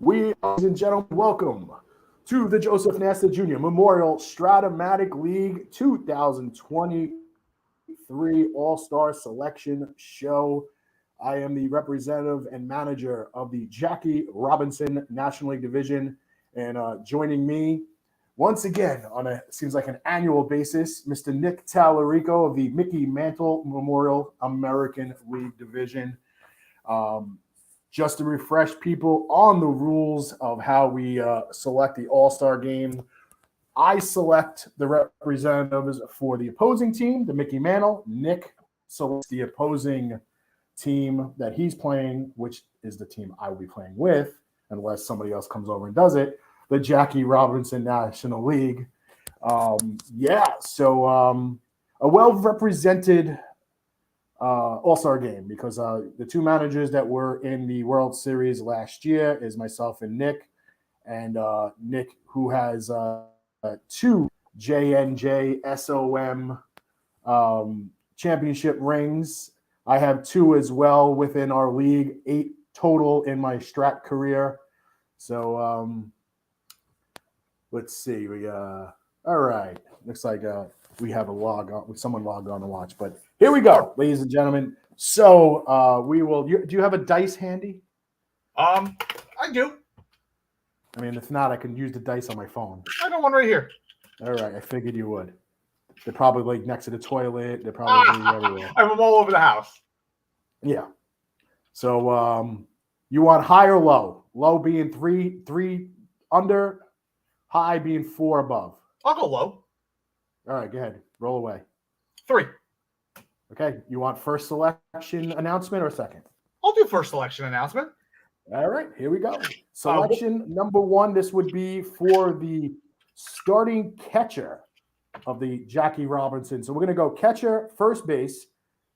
Ladies and gentlemen, welcome to the Joseph Nasta Jr. Memorial Stratomatic League 2023 All-Star Selection Show. I am the representative and manager of the Jackie Robinson National League Division, and joining me once again on a seems like an annual basis, Mr. Nick Talarico of the Mickey Mantle Memorial American League Division. Just to refresh people on the rules of how we select the All-Star game. I select the representatives for the opposing team, the Mickey Mantle. Nick selects the opposing team that he's playing, which is the team I will be playing with, unless somebody else comes over and does it, the Jackie Robinson National League. So a well-represented All-Star game because the two managers that were in the World Series last year is myself and Nick. And Nick, who has two JNJSOM championship rings. I have two as well within our league, 8 total in my strat career. So let's see. All right. Looks like we have a log on, with someone logged on to watch, but here we go, ladies and gentlemen. So we will. Do you have a dice handy? I do. I mean, if not, I can use the dice on my phone. I got one right here. All right, I figured you would. They're probably like next to the toilet. They're probably everywhere. I have them all over the house. Yeah. So you want high or low? Low being three under, high being 4 above. I'll go low. All right, go ahead. Roll away. 3. Okay. You want first selection announcement or second? I'll do first selection announcement. All right, here we go. Selection number 1. This would be for the starting catcher of the Jackie Robinson. So we're going to go catcher, first base,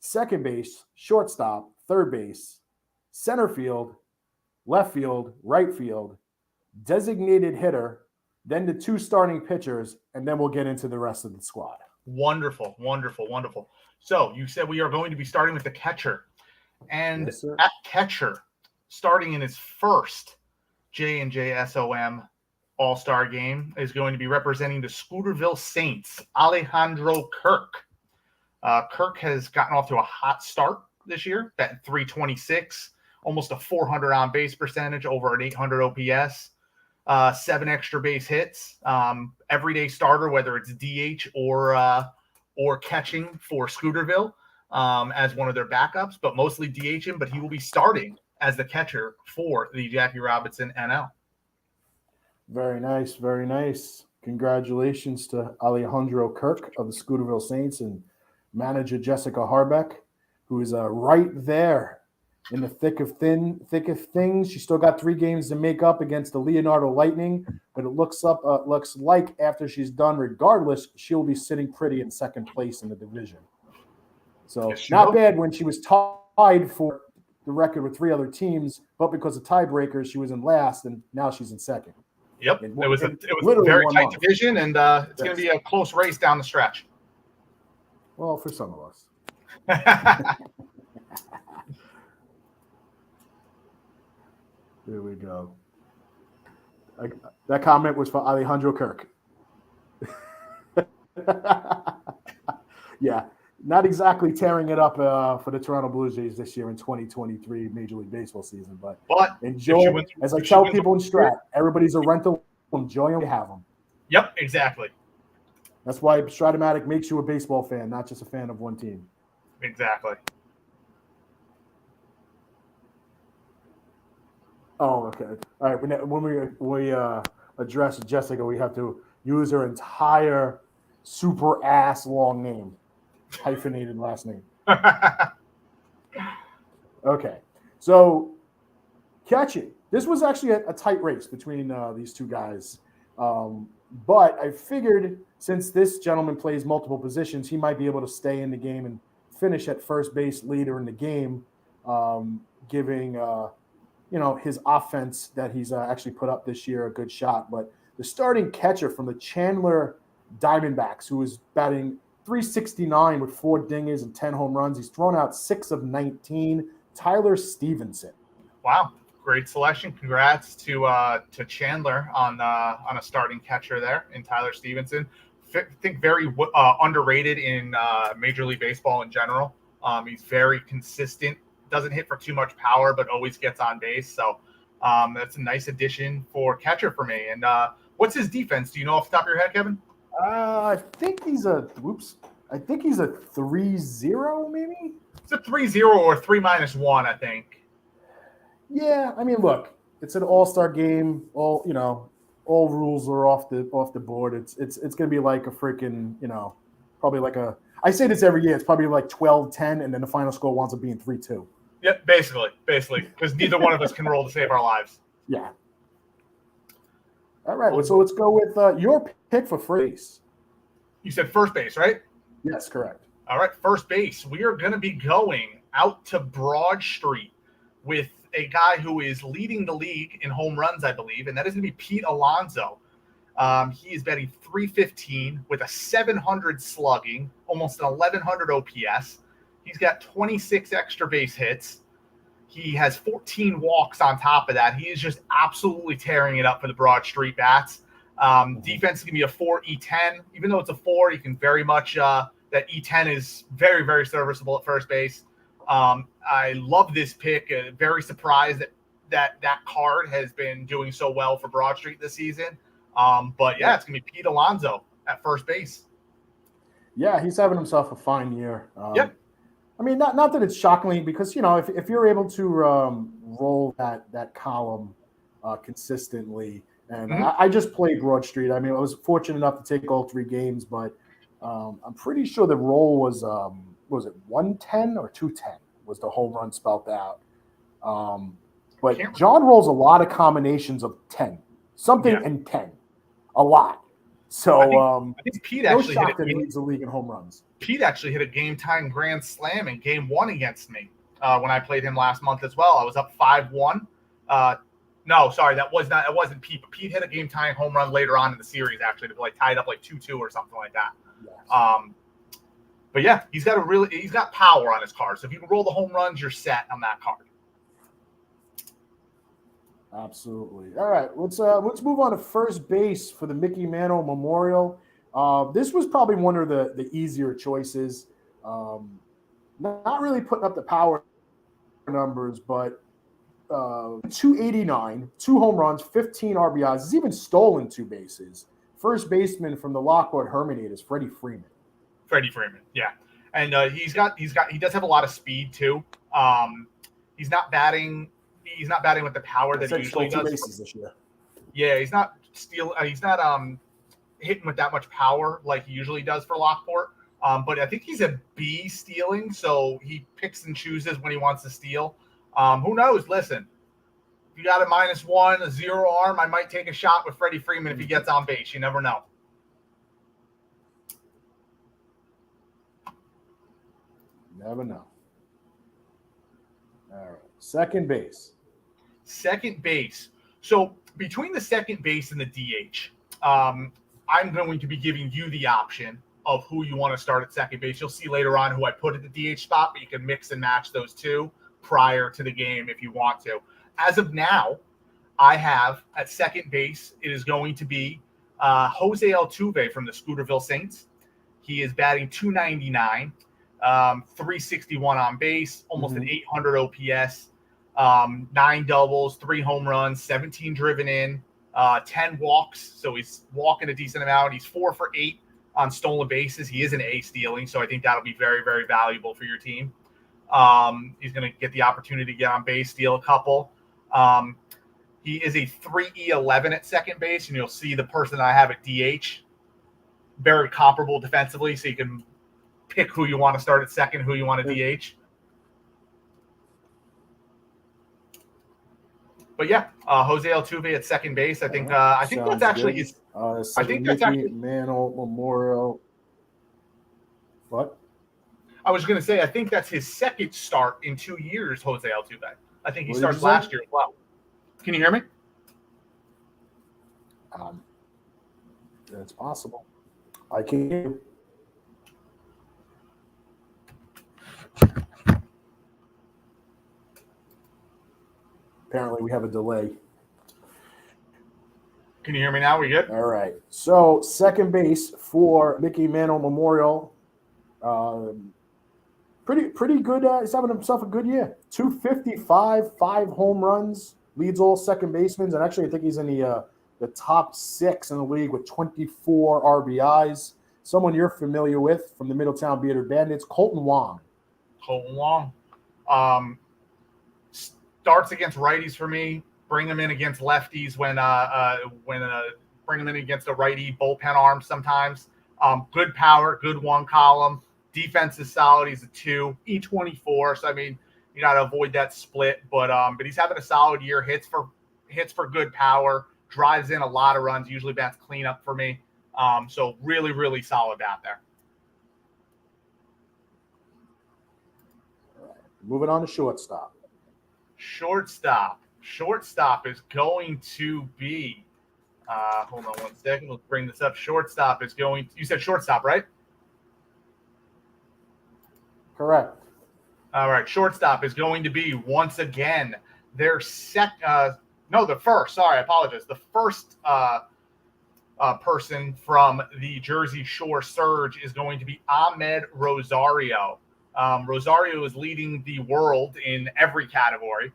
second base, shortstop, third base, center field, left field, right field, designated hitter, then the 2 starting pitchers, and then we'll get into the rest of the squad. Wonderful, wonderful, wonderful. So you said we are going to be starting with the catcher. And Yes, sir. at catcher, starting in his first JNJSOM All-Star game, is going to be representing the Scooterville Saints, Alejandro Kirk. Kirk has gotten off to a hot start this year, batting .326, almost a 400 on-base percentage, over an 800 OPS. 7 extra base hits, everyday starter, whether it's DH or catching for Scooterville as one of their backups, but mostly DHing. But he will be starting as the catcher for the Jackie Robinson NL. Very nice, very nice. Congratulations to Alejandro Kirk of the Scooterville Saints and manager Jessica Harbeck, who is right there in the thick of things. She still got 3 games to make up against the Leonardo Lightning, but it looks like after she's done, regardless, she'll be sitting pretty in second place in the division. So Yes, not bad when she was tied for the record with 3 other teams, but because of tiebreakers, she was in last, and now she's in second. Yep, it was a very tight division, and it's going to be a close race down the stretch. Well, for some of us. There we go. That comment was for Alejandro Kirk. Yeah, not exactly tearing it up for the Toronto Blue Jays this year in 2023 Major League Baseball season. But enjoy, as I tell people in Strat, everybody's a rental. Enjoy them, you have them. Yep, exactly. That's why Stratomatic makes you a baseball fan, not just a fan of one team. Exactly. Oh, okay. All right. When we address Jessica, we have to use her entire super ass long name, hyphenated last name. Okay. So catching. This was actually a tight race between these two guys. But I figured since this gentleman plays multiple positions, he might be able to stay in the game and finish at first base leader in the game, giving his offense that he's actually put up this year a good shot. But the starting catcher from the Chandler Diamondbacks, who is batting .369 with 4 dingers and 10 home runs. He's thrown out 6 of 19. Tyler Stevenson. Wow. Great selection. Congrats to Chandler on a starting catcher there in Tyler Stevenson. I think very underrated in Major League Baseball in general. He's very consistent. Doesn't hit for too much power, but always gets on base. So that's a nice addition for catcher for me. And what's his defense? Do you know off the top of your head, Kevin? I think he's a 3-0 maybe. It's a 3-0 or 3-1, I think. Yeah, I mean, look, it's an all-star game. All rules are off the board. It's going to be like a freaking, probably like a. I say this every year. It's probably like 12-10, and then the final score winds up being 3-2. Yep, basically, because neither one of us can roll to save our lives. Yeah. All right, so let's go with your pick for first base. You said first base, right? Yes, correct. All right, first base. We are going to be going out to Broad Street with a guy who is leading the league in home runs, I believe, and that is going to be Pete Alonso. He is batting .315 with a 700 slugging, almost an 1100 OPS. He's got 26 extra base hits. He has 14 walks on top of that. He is just absolutely tearing it up for the Broad Street Bats. Defense is going to be a 4 E10. Even though it's a 4, you can very much that E10 is very, very serviceable at first base. I love this pick. Very surprised that card has been doing so well for Broad Street this season. But yeah, it's going to be Pete Alonso at first base. Yeah, he's having himself a fine year. Yep. I mean, not that it's shockingly, because if you're able to roll that column consistently, and I just played Broad Street. I mean, I was fortunate enough to take all 3 games, but I'm pretty sure the roll was it 110 or 210 was the home run spelled out. But John rolls a lot of combinations of 10, something and 10, a lot. So I think Pete actually leads the league in home runs. Pete actually hit a game-tying grand slam in Game 1 against me when I played him last month as well. I was up 5-1. No, sorry, that wasn't Pete. But Pete hit a game-tying home run later on in the series, actually, to tie it up like 2-2 or something like that. Yes. But yeah, he's got power on his card. So if you can roll the home runs, you're set on that card. Absolutely. All right, let's move on to first base for the Mickey Mantle Memorial. This was probably one of the easier choices. Not really putting up the power numbers, but 289, 2 home runs, 15 RBIs. He's even stolen 2 bases. First baseman from the Lockport Herminator is Freddie Freeman. Yeah, and he does have a lot of speed too. He's not batting with the power that he usually does. 2 bases this year. Yeah, he's not hitting with that much power like he usually does for Lockport. But I think he's a B stealing, so he picks and chooses when he wants to steal. Who knows? Listen, if you got a -1, a 0 arm, I might take a shot with Freddie Freeman if he gets on base. You never know. Never know. All right. Second base. So between the second base and the DH, I'm going to be giving you the option of who you want to start at second base. You'll see later on who I put at the DH spot, but you can mix and match those 2 prior to the game if you want to. As of now, I have at second base, it is going to be Jose Altuve from the Scooterville Saints. He is batting .299. 361 on base, almost an 800 OPS, 9 doubles, 3 home runs, 17 driven in, 10 walks. So he's walking a decent amount. He's 4 for 8 on stolen bases. He is an A stealing, so I think that'll be very, very valuable for your team. He's going to get the opportunity to get on base, steal a couple. He is a 3E11 at second base, and you'll see the person I have at DH, very comparable defensively, so you can pick who you want to start at second, who you want to DH. But yeah, Jose Altuve at second base. I think that's actually his. I think that's actually Mantle Memorial. What? I was going to say I think that's his second start in 2 years. Jose Altuve. I think he started last year as well. Can you hear me? It's possible. I can hear you. Apparently, we have a delay. Can you hear me now? We good? All right. So second base for Mickey Mantle Memorial. Pretty good. He's having himself a good year. 255, 5 home runs, leads all second basemen, and actually I think he's in the top 6 in the league with 24 RBIs. Someone you're familiar with from the Middletown Bearded Bandits, Colton Wong. Colton Wong. Starts against righties for me. Bring him in against lefties when bring him in against a righty bullpen arm sometimes. Good power, good one column. Defense is solid. He's a 2, E24. So I mean, you got to avoid that split. But he's having a solid year. Hits for good power. Drives in a lot of runs. Usually bats cleanup for me. So really, really solid bat there. All right. Moving on to shortstop. Shortstop is going to be. Hold on one second. Let's bring this up. Shortstop is going. You said shortstop, right? Correct. All right. Shortstop is going to be once again their the first. Sorry, I apologize. The first person from the Jersey Shore Surge is going to be Ahmed Rosario. Rosario is leading the world in every category.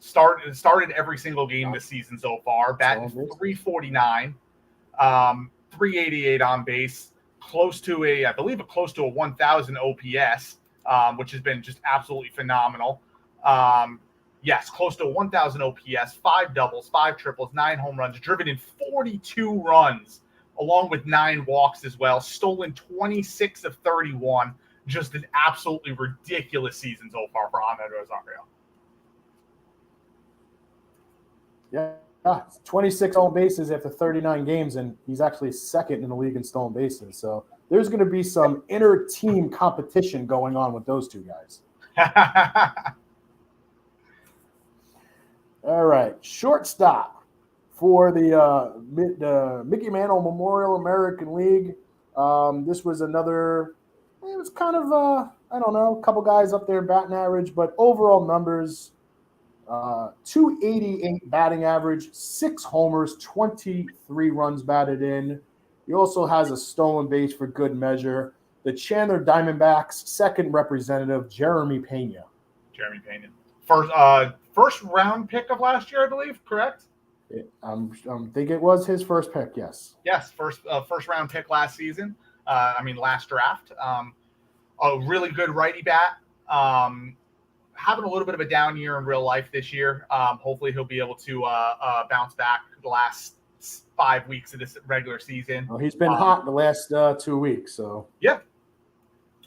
Started every single game this season so far. Batting 349, 388 on base, close to a 1,000 OPS, which has been just absolutely phenomenal. Yes, close to 1,000 OPS, 5 doubles, 5 triples, 9 home runs, driven in 42 runs, along with 9 walks as well. Stolen 26 of 31. Just an absolutely ridiculous season so far for Ahmed Rosario. Yeah, 26 stolen bases after 39 games, and he's actually second in the league in stolen bases. So there's going to be some inter-team competition going on with those two guys. All right, shortstop for the Mickey Mantle Memorial American League. This was another. It was kind of a couple guys up there in batting average, but overall numbers. 288 batting average, 6 homers, 23 runs batted in. He also has a stolen base for good measure. The Chandler Diamondbacks second representative, Jeremy Pena. First round pick of last year, I believe, correct? I think it was his first pick, yes. Yes, first round pick last season. Last draft. A really good righty bat. Having a little bit of a down year in real life this year. Hopefully he'll be able to bounce back the last 5 weeks of this regular season. Well, he's been hot the last 2 weeks, so yeah.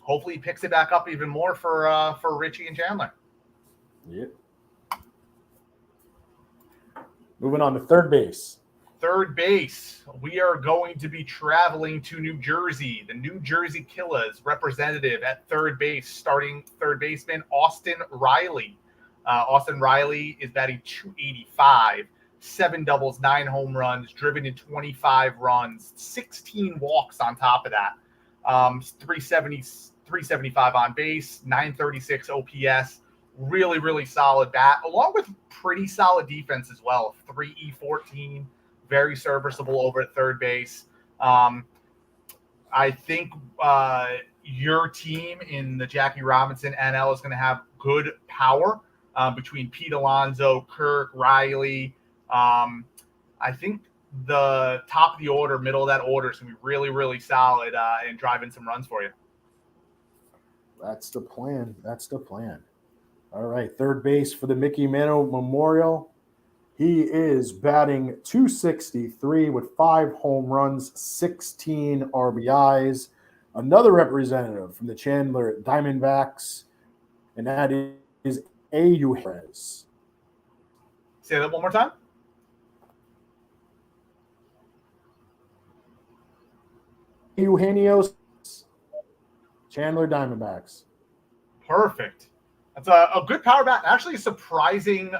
Hopefully he picks it back up even more for Richie and Chandler. Yep. Moving on to third base. Third base, we are going to be traveling to New Jersey. The New Jersey Killers representative at third base, starting third baseman Austin Riley. Austin Riley is batting 285, 7 doubles, 9 home runs, driven in 25 runs, 16 walks on top of that. 375 on base, 936 OPS. Really, really solid bat, along with pretty solid defense as well. 3E14. Very serviceable over at third base. I think your team in the Jackie Robinson NL is going to have good power between Pete Alonso, Kirk, Riley. I think the top of the order, middle of that order is going to be really, really solid and driving some runs for you. That's the plan. All right, third base for the Mickey Mantle Memorial. He is batting 263 with 5 home runs, 16 RBIs. Another representative from the Chandler Diamondbacks, and that is Eugenio. Say that one more time. Eugenio, Chandler Diamondbacks. Perfect. That's a good power bat. Actually, a surprising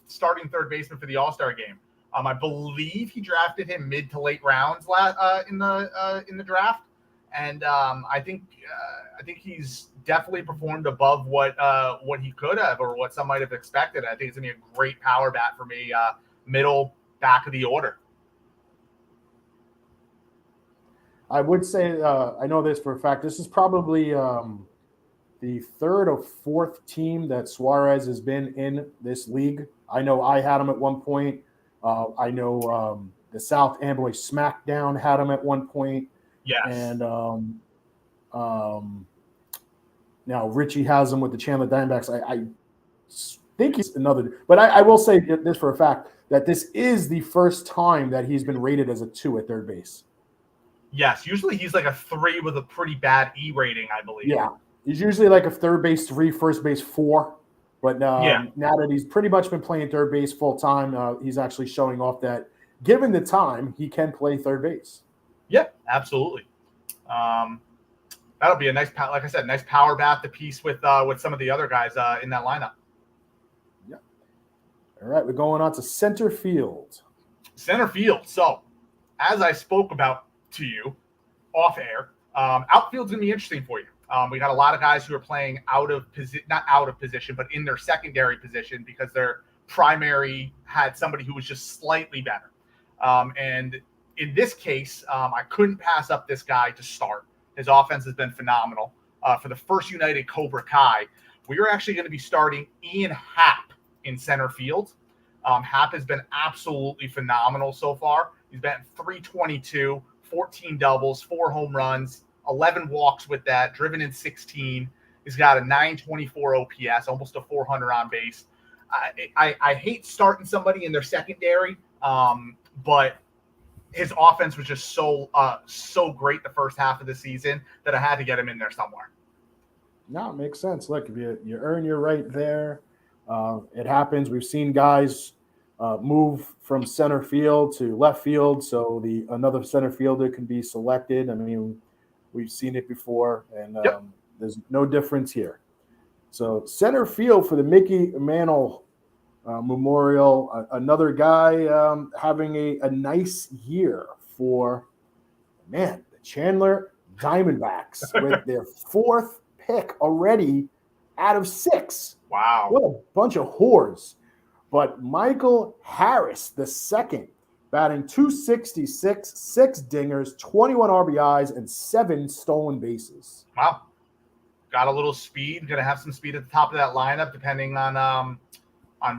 starting third baseman for the All-Star game. I believe he drafted him mid to late rounds in the draft, and I think he's definitely performed above what he could have or what some might have expected. I think it's going to be a great power bat for me, middle, back of the order. I would say, I know this for a fact, this is probably the third or fourth team that Suarez has been in this league. I know I had him at one point. I know the South Amboy SmackDown had him at one point. Yes. And now Richie has him with the Chandler Diamondbacks. I think he's another. But I will say this for a fact, that this is the first time that he's been rated as a 2 at third base. Yes. Usually he's like a 3 with a pretty bad E rating, I believe. Yeah. He's usually like a third base 3, first base 4. But now that he's pretty much been playing third base full time, he's actually showing off that given the time, he can play third base. Yeah, absolutely. That'll be a nice, like I said, nice power bat to piece with some of the other guys in that lineup. Yeah. All right, we're going on to center field. Center field. So, as I spoke about to you off air, outfield's going to be interesting for you. We got a lot of guys who are playing not out of position, but in their secondary position because their primary had somebody who was just slightly better. And in this case, I couldn't pass up this guy to start. His offense has been phenomenal. For the First United Cobra Kai, we are actually going to be starting Ian Happ in center field. Happ has been absolutely phenomenal so far. He's batting .322, 14 doubles, 4 home runs, 11 walks with that, driven in 16. He's got a .924 OPS, almost a 400 on base. I hate starting somebody in their secondary, but his offense was just so great the first half of the season that I had to get him in there somewhere. No, it makes sense. Look, if you earn your right there, it happens. We've seen guys move from center field to left field, so another center fielder can be selected. I mean, we've seen it before, and there's no difference here. So center field for the Mickey Mantle Memorial, another guy having a nice year for, the Chandler Diamondbacks with their 4th pick already out of 6. Wow. What a bunch of whores. But Michael Harris, the second, batting .266, 6 dingers, 21 RBIs, and 7 stolen bases. Wow. Got a little speed. Going to have some speed at the top of that lineup, depending on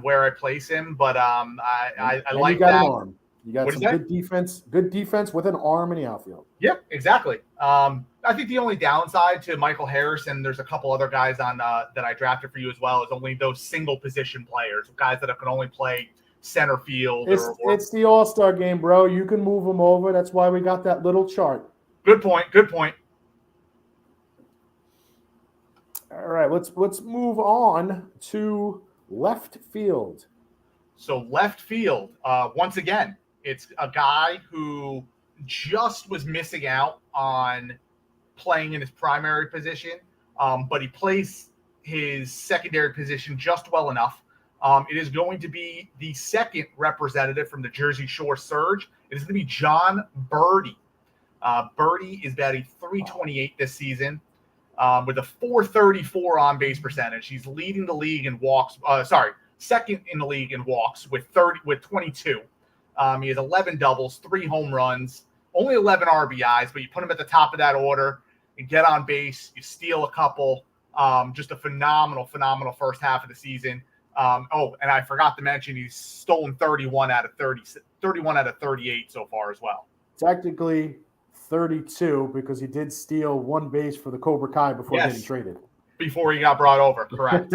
where I place him. But I like that. An arm. You got some good defense with an arm in the outfield. Yep, exactly. I think the only downside to Michael Harris, and there's a couple other guys on that I drafted for you as well, is only those single position players, guys that can only play center field. It's the All-Star game, bro. You can move them over. That's why we got that little chart. Good point. All right, let's move on to left field. So left field, once again, it's a guy who just was missing out on playing in his primary position, but he plays his secondary position just well enough. It is going to be the second representative from the Jersey Shore Surge. It is going to be John Birdie. Birdie is batting .328 this season with a .434 on-base percentage. He's leading the league in walks. Second in the league in walks with 22. He has 11 doubles, 3 home runs, only 11 RBIs, but you put him at the top of that order and get on base, you steal a couple. Just a phenomenal first half of the season. And I forgot to mention he's stolen 31 out of 38 so far as well. Technically 32 because he did steal 1 base for the Cobra Kai before getting traded. Before he got brought over, correct.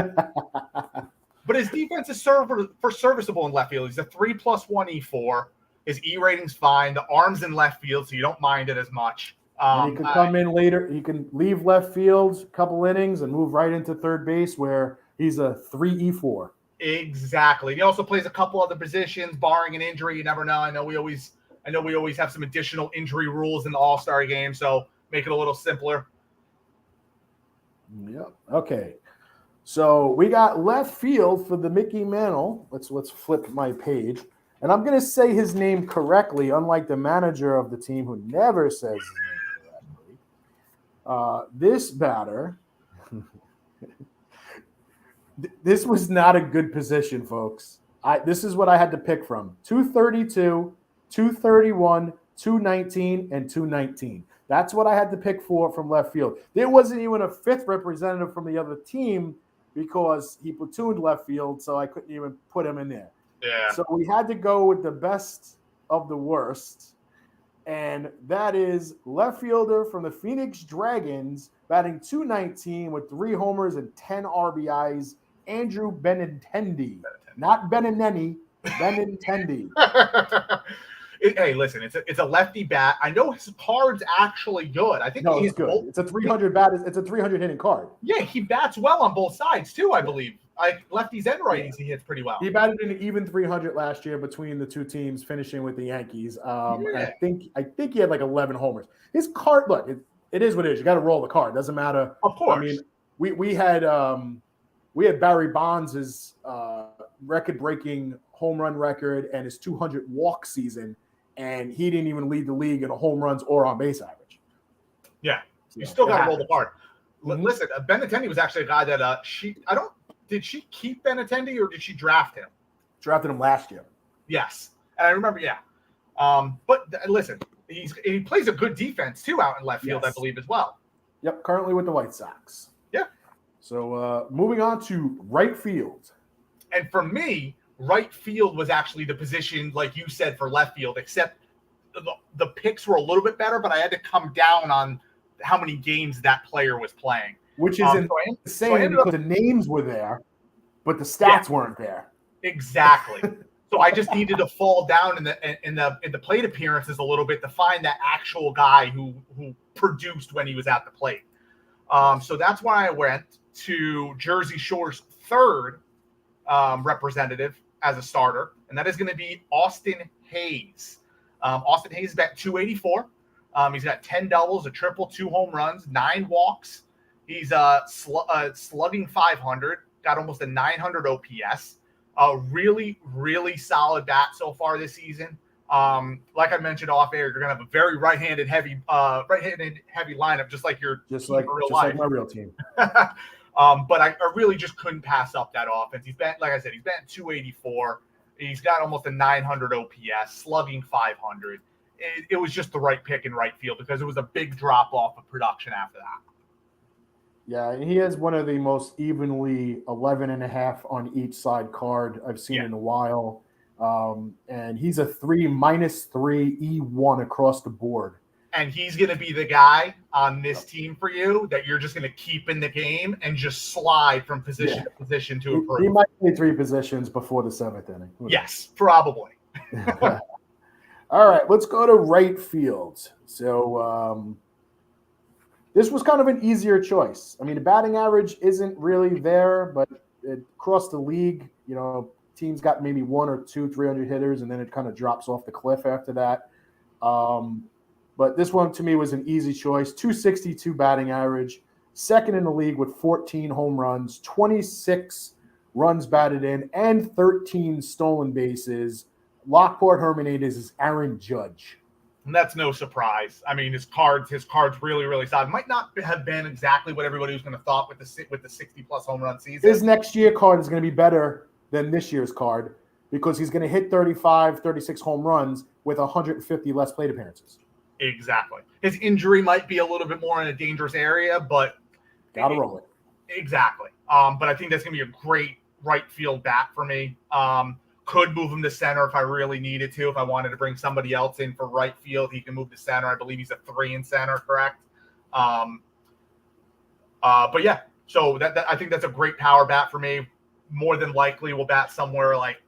But his defense is serviceable in left field. He's a 3+1 E4. His E rating's fine. The arm's in left field, so you don't mind it as much. He can come in later. He can leave left field a couple innings and move right into third base where he's a 3E4. Exactly. He also plays a couple other positions, barring an injury. You never know. I know we always have some additional injury rules in the All-Star game, so make it a little simpler. Yep. Okay. So we got left field for the Mickey Mantle. Let's flip my page. And I'm going to say his name correctly, unlike the manager of the team who never says his name correctly. This batter This was not a good position, folks. This is what I had to pick from: 232, 231, 219, and 219. That's what I had to pick for from left field. There wasn't even a fifth representative from the other team because he platooned left field, so I couldn't even put him in there. Yeah. So we had to go with the best of the worst, and that is left fielder from the Phoenix Dragons, batting 219 with 3 homers and 10 RBIs, Andrew Benintendi. Not Benintendi, Benintendi. Hey, listen, it's a lefty bat. I know his card's actually good. I think It's good. It's a 300 bat. It's a 300 hitting card. Yeah, he bats well on both sides too, I believe. Lefties and righties, he hits pretty well. He batted an even 300 last year between the two teams, finishing with the Yankees. I think he had like 11 homers. His card, look, it is what it is. You got to roll the card. Doesn't matter. Of course. I mean, we had Barry Bonds' record-breaking home run record and his 200 walk season, and he didn't even lead the league in home runs or on base average. Yeah, you still got to roll the card. Mm-hmm. Listen, Benintendi was actually a guy that did she keep Benintendi or did she draft him? Drafted him last year. Yes, and I remember. Yeah, but listen, he plays a good defense too out in left field, I believe, as well. Yep, currently with the White Sox. Yeah. So moving on to right field. And for me, right field was actually the position, like you said, for left field, except the picks were a little bit better, but I had to come down on how many games that player was playing. Which is insane because the names were there, but the stats weren't there. Exactly. So I just needed to fall down in the plate appearances a little bit to find that actual guy who produced when he was at the plate. So that's why I went to Jersey Shore's third representative as a starter, and that is going to be Austin Hayes. Austin Hayes is at 284. He's got 10 doubles, a triple, 2 home runs, 9 walks. He's slugging 500, got almost a 900 OPS. Really, really solid bat so far this season. Like I mentioned off air, you're gonna have a very right-handed heavy lineup, just like my real team. But I really just couldn't pass up that offense. He's batting 284. He's got almost a 900 OPS, slugging 500. It was just the right pick in right field because it was a big drop off of production after that. Yeah, and he has one of the most evenly 11.5 on each side card I've seen in a while. And he's a -3 E1 across the board. And he's going to be the guy on this team for you that you're just going to keep in the game and just slide from position to position to improve. He might play 3 positions before the 7th inning. Yes, probably. All right, let's go to right field. So this was kind of an easier choice. I mean, the batting average isn't really there, but across the league, teams got maybe 1 or 2 300 hitters, and then it kind of drops off the cliff after that. But this one to me was an easy choice. 262 batting average, second in the league with 14 home runs, 26 runs batted in, and 13 stolen bases. Lockport Herminated is Aaron Judge. And that's no surprise. I mean, his card's really, really solid. Might not have been exactly what everybody was going to thought with the 60-plus home run season. His next year card is going to be better than this year's card because he's going to hit 35, 36 home runs with 150 less plate appearances. Exactly. His injury might be a little bit more in a dangerous area, but gotta roll it. Exactly. But I think that's going to be a great right field bat for me. Could move him to center if I really needed to. If I wanted to bring somebody else in for right field, he can move to center. I believe he's a 3 in center, correct? But yeah, so that I think that's a great power bat for me. More than likely, we'll bat somewhere like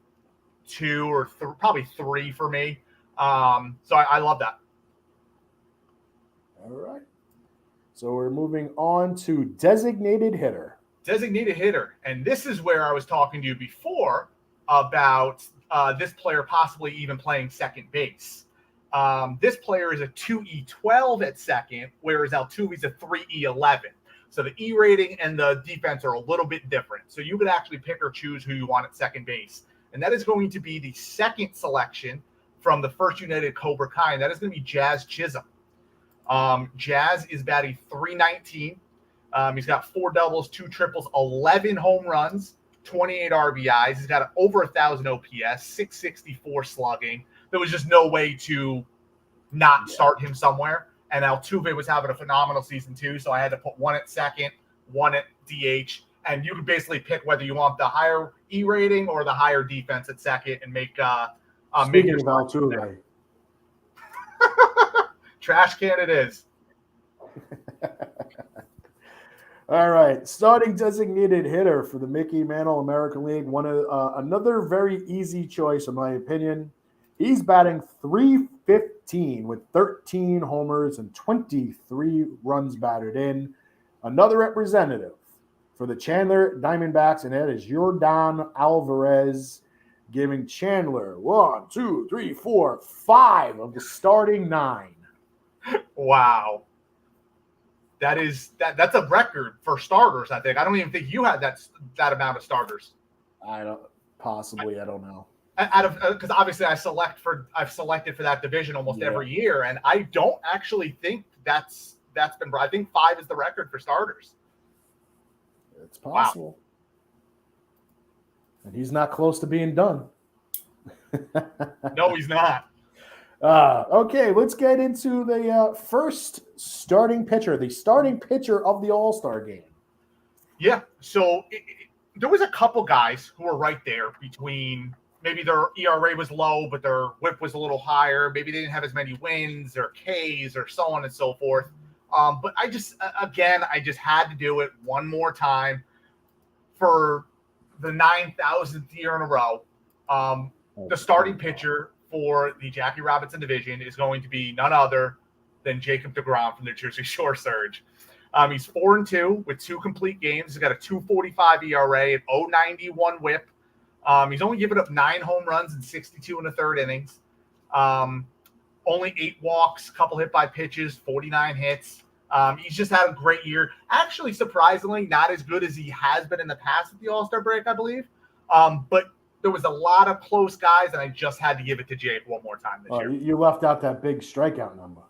2 or probably 3 for me. So I love that. All right. So we're moving on to designated hitter. Designated hitter. And this is where I was talking to you before about this player possibly even playing second base. This player is a 2E12 at second, whereas Altuve's a 3E11. So the E rating and the defense are a little bit different. So you could actually pick or choose who you want at second base. And that is going to be the second selection from the First United Cobra Kai, and that is going to be Jazz Chisholm. Jazz is batting 319 He's got 4 doubles, 2 triples, 11 home runs, 28 RBIs. He's got over 1,000 OPS, 664 slugging. There was just no way to not start him somewhere. And Altuve was having a phenomenal season too, so I had to put one at second, one at DH, and you could basically pick whether you want the higher E rating or the higher defense at second, and make Speaking of Altuve, trash can it is. All right, starting designated hitter for the Mickey Mantle American League. Another very easy choice, in my opinion. He's batting .315 with 13 homers and 23 runs batted in. Another representative for the Chandler Diamondbacks, and that is Yordan Alvarez, giving Chandler 1, 2, 3, 4, 5 of the starting 9. Wow. That's a record for starters, I think. I don't even think you had that amount of starters. I don't know. Because obviously I've selected for that division almost every year, and I don't actually think that's been. I think 5 is the record for starters. It's possible, and he's not close to being done. No, he's not. Okay, let's get into the first starting pitcher, the starting pitcher of the All-Star game. Yeah, so there was a couple guys who were right there between. Maybe their ERA was low, but their whip was a little higher. Maybe they didn't have as many wins or Ks or so on and so forth. But I just had to do it one more time for the 9,000th year in a row. The starting pitcher for the Jackie Robinson division is going to be none other than Jacob deGrom from the Jersey Shore Surge. He's 4-2 with 2 complete games. He's got a 2.45 ERA, an 0.91 whip. He's only given up 9 home runs in 62 1/3 innings. Only 8 walks, couple hit by pitches, 49 hits. He's just had a great year. Actually, surprisingly, not as good as he has been in the past at the All-Star break, I believe. But there was a lot of close guys, and I just had to give it to Jake one more time this year. You left out that big strikeout number.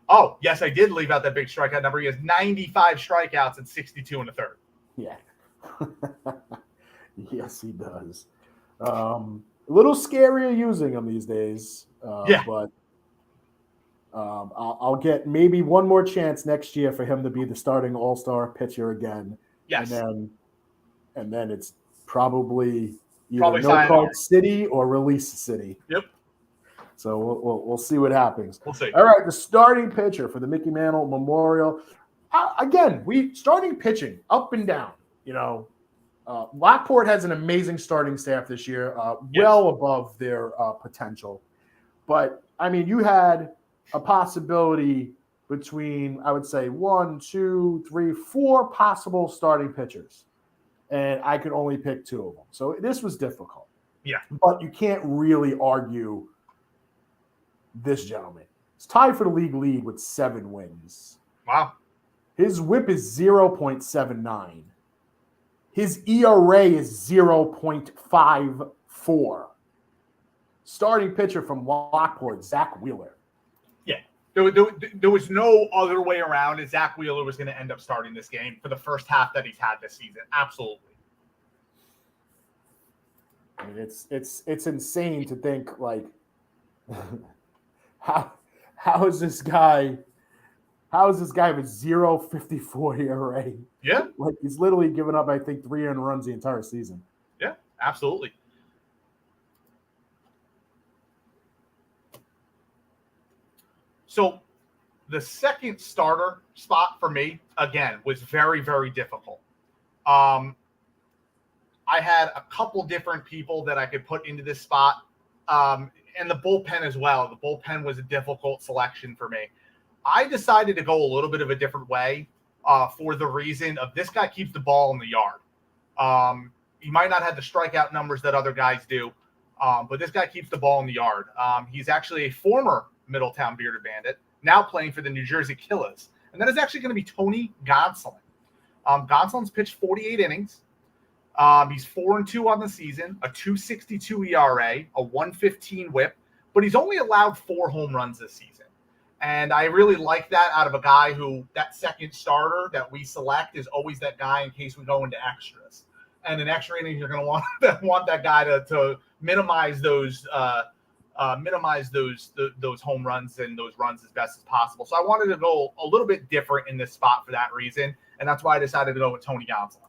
Oh, yes, I did leave out that big strikeout number. He has 95 strikeouts in 62 1/3. Yeah. Yes, he does. A little scarier using him these days. But I'll get maybe one more chance next year for him to be the starting All-Star pitcher again. Yes. And then it's probably either no card city or release city. Yep. So we'll see what happens. We'll see. All right, the starting pitcher for the Mickey Mantle Memorial. Again, starting pitching up and down. Lockport has an amazing starting staff this year, well above their potential. But, I mean, you had a possibility between, I would say, 1, 2, 3, 4 possible starting pitchers. And I could only pick 2 of them. So this was difficult. Yeah. But you can't really argue this gentleman. He's tied for the league lead with 7 wins. Wow. His whip is 0.79. His ERA is 0.54. Starting pitcher from Lockport, Zach Wheeler. Yeah. There was no other way around, and Zach Wheeler was going to end up starting this game for the first half that he's had this season. Absolutely. I mean, it's insane to think, like, how is this guy with 0.54 ERA? Yeah. Like, he's literally given up, I think, 3 earned runs the entire season. Yeah, absolutely. So the second starter spot for me, again, was very, very difficult. I had a couple different people that I could put into this spot, and the bullpen as well. The bullpen was a difficult selection for me. I decided to go a little bit of a different way for the reason of this guy keeps the ball in the yard. He might not have the strikeout numbers that other guys do, but this guy keeps the ball in the yard. He's actually a former Middletown Bearded Bandit, now playing for the New Jersey Killers. And that is actually going to be Tony Gonsolin. Gonsolin's pitched 48 innings. He's 4-2 on the season, a 2.62 ERA, a 1.15 whip, but he's only allowed 4 home runs this season. And I really like that out of a guy who that second starter that we select is always that guy in case we go into extras. And in extra innings, you're going to want that guy to minimize those those home runs and those runs as best as possible. So I wanted to go a little bit different in this spot for that reason, and that's why I decided to go with Tony Gonsolin.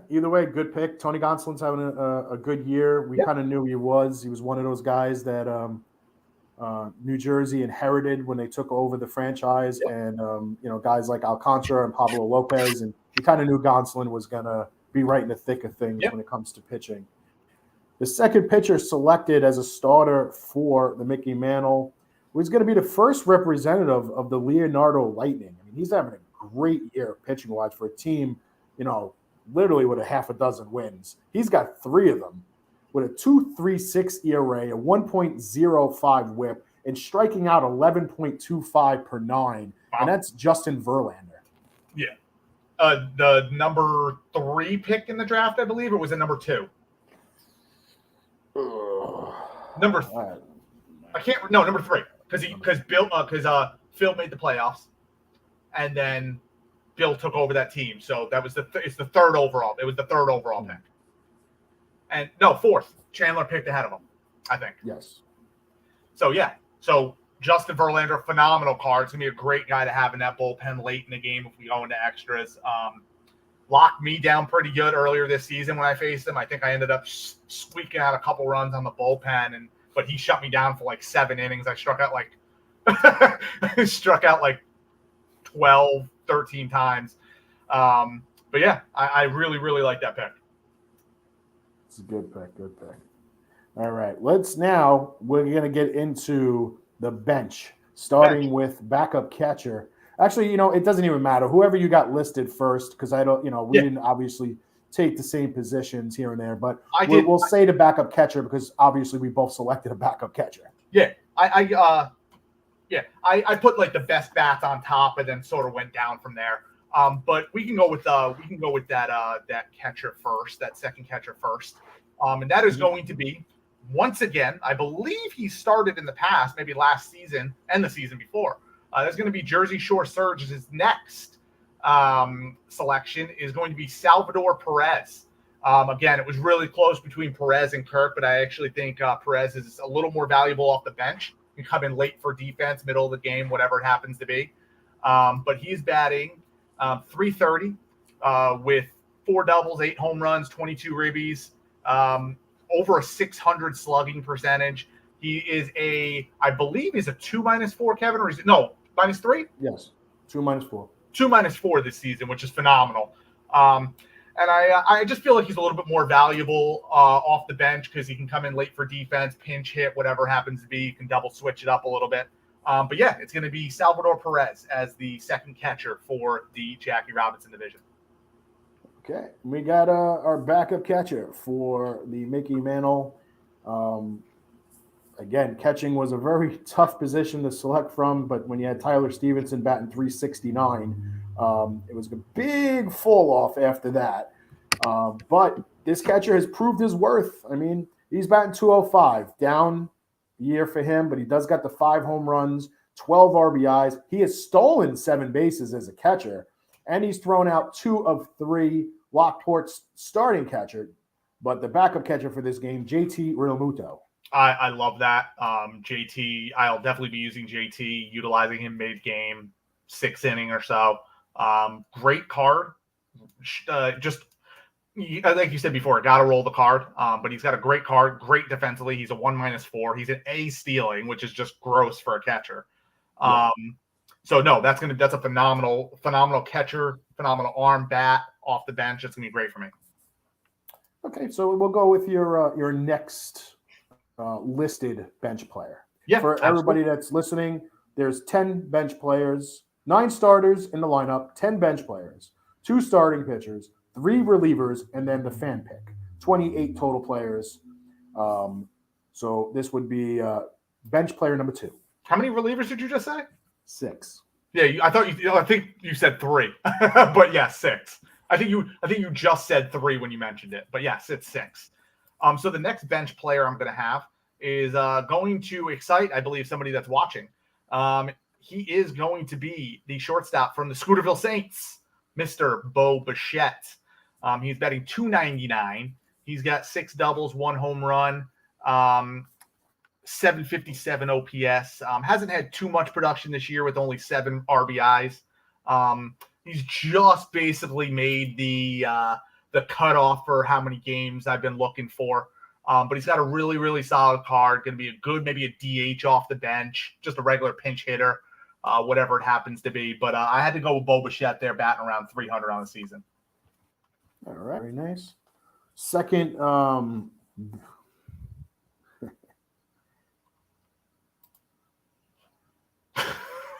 Either way, good pick. Tony Gonsolin's having a good year. We kind of knew he was. He was one of those guys that New Jersey inherited when they took over the franchise, and guys like Alcantara and Pablo Lopez, and we kind of knew Gonsolin was going to be right in the thick of things when it comes to pitching. The second pitcher selected as a starter for the Mickey Mantle was going to be the first representative of the Leonardo Lightning. I mean, he's having a great year pitching-wise for a team, literally with a half a dozen wins. He's got 3 of them with a 2.36 ERA, a 1.05 whip, and striking out 11.25 per 9. Wow. And that's Justin Verlander. Yeah. The number 3 pick in the draft, I believe, or was it number 2? Number 3, because Phil made the playoffs, and then Bill took over that team. So that was it's the 3rd overall. It was the 3rd overall pick. And no, 4th. Chandler picked ahead of him, I think. Yes. So yeah. So Justin Verlander, phenomenal card. It's gonna be a great guy to have in that bullpen late in the game if we go into extras. Locked me down pretty good earlier this season when I faced him. I think I ended up squeaking out a couple runs on the bullpen, but he shut me down for like 7 innings. I struck out like 12, 13 times. But yeah, I really, really like that pick. It's a good pick. Good pick. All right. We're going to get into the bench, starting with backup catcher. Actually, it doesn't even matter. Whoever you got listed first, because we didn't obviously take the same positions here and there, but we'll say the backup catcher because obviously we both selected a backup catcher. Yeah. I put like the best bats on top and then sort of went down from there. But we can go with that catcher first, that second catcher first. And that is going to be, once again, I believe he started in the past, maybe last season and the season before. There's going to be Jersey Shore Surge's next selection is going to be Salvador Perez. Again, it was really close between Perez and Kirk, but I actually think Perez is a little more valuable off the bench. He can come in late for defense, middle of the game, whatever it happens to be. But he's batting .330 with 4 doubles, 8 home runs, 22 ribbies, over a 600 slugging percentage. He is I believe he's a 2-4, Kevin, or is it no -3? Yes, 2-4. 2-4 this season, which is phenomenal. And I just feel like he's a little bit more valuable off the bench because he can come in late for defense, pinch hit, whatever happens to be. You can double switch it up a little bit. But yeah, it's going to be Salvador Perez as the second catcher for the Jackie Robinson division. Okay, we got our backup catcher for the Mickey Mantle. Again, catching was a very tough position to select from, but when you had Tyler Stevenson batting .369, it was a big fall off after that. But this catcher has proved his worth. I mean, he's batting .205, down year for him, but he does got the 5 home runs, 12 RBIs. He has stolen 7 bases as a catcher, and he's thrown out 2 of 3. Lockport's starting catcher, but the backup catcher for this game, JT Realmuto. I love that. JT, I'll definitely be using JT, utilizing him mid-game, 6th inning or so. Great card. Just like you said before, got to roll the card. But he's got a great card, great defensively. He's a 1-4. He's an A stealing, which is just gross for a catcher. So no, that's a phenomenal catcher, phenomenal arm, bat off the bench. It's gonna be great for me. Okay, so we'll go with your next listed bench player. Yeah, for everybody that's listening, there's 10 bench players, 9 starters in the lineup, 10 bench players, 2 starting pitchers, 3 relievers, and then the fan pick. 28 total players. So this would be bench player number 2. How many relievers did you just say? 6. Yeah, I think you said 3, but yeah, 6. I think you just said 3 when you mentioned it, but yes, it's 6. So the next bench player I'm going to have is going to excite, I believe, somebody that's watching. He is going to be the shortstop from the Scooterville Saints, Mr. Bo Bichette. He's batting .299. He's got 6 doubles, 1 home run, 757 OPS. Hasn't had too much production this year with only 7 RBIs. He's just basically made the cutoff for how many games I've been looking for. But he's got a really, really solid card. Going to be a good, maybe a DH off the bench, just a regular pinch hitter, whatever it happens to be. But I had to go with Bo Bichette there, batting around 300 on the season. All right, very nice. Second, all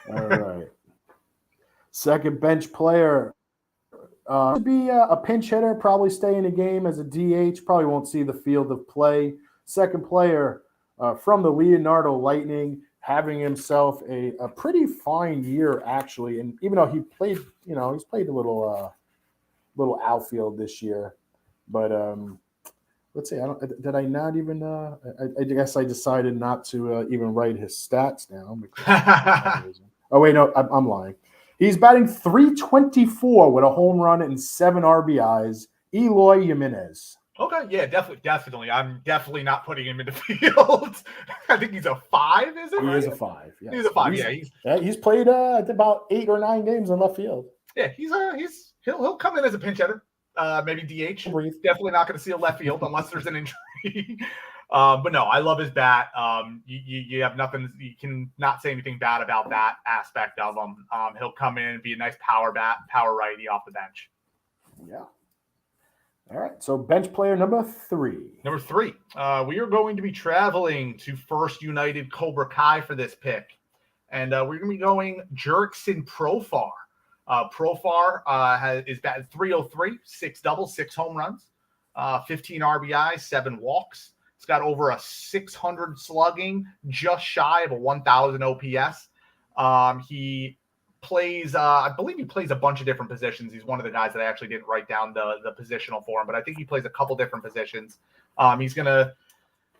right. Second bench player to be a pinch hitter, probably stay in the game as a DH, probably won't see the field of play. Second player from the Leonardo Lightning, having himself a pretty fine year, actually. And even though he played, he's played a little outfield this year. But let's see, did I not even I guess I decided not to even write his stats down. Oh, wait, no, I'm lying. He's batting .324 with a home run and 7 RBIs. Eloy Jimenez. Okay, yeah, definitely. I'm definitely not putting him in the field. I think he's a 5, is it? He is a 5. Yes. He's a 5. He's played about 8 or 9 games in left field. Yeah, he'll come in as a pinch hitter, maybe DH. Definitely not going to see a left field unless there's an injury. But no, I love his bat. You have nothing. You can not say anything bad about that aspect of him. He'll come in and be a nice power righty off the bench. Yeah. All right. So bench player number 3. Number 3. We are going to be traveling to First United Cobra Kai for this pick, and we're going to be going Jurickson Profar. Profar is batting .303, 6 doubles, 6 home runs, 15 RBIs, 7 walks. It's got over a 600 slugging, just shy of a 1,000 OPS. He plays, I believe he plays a bunch of different positions. He's one of the guys that I actually didn't write down the positional for him, but I think he plays a couple different positions. He's gonna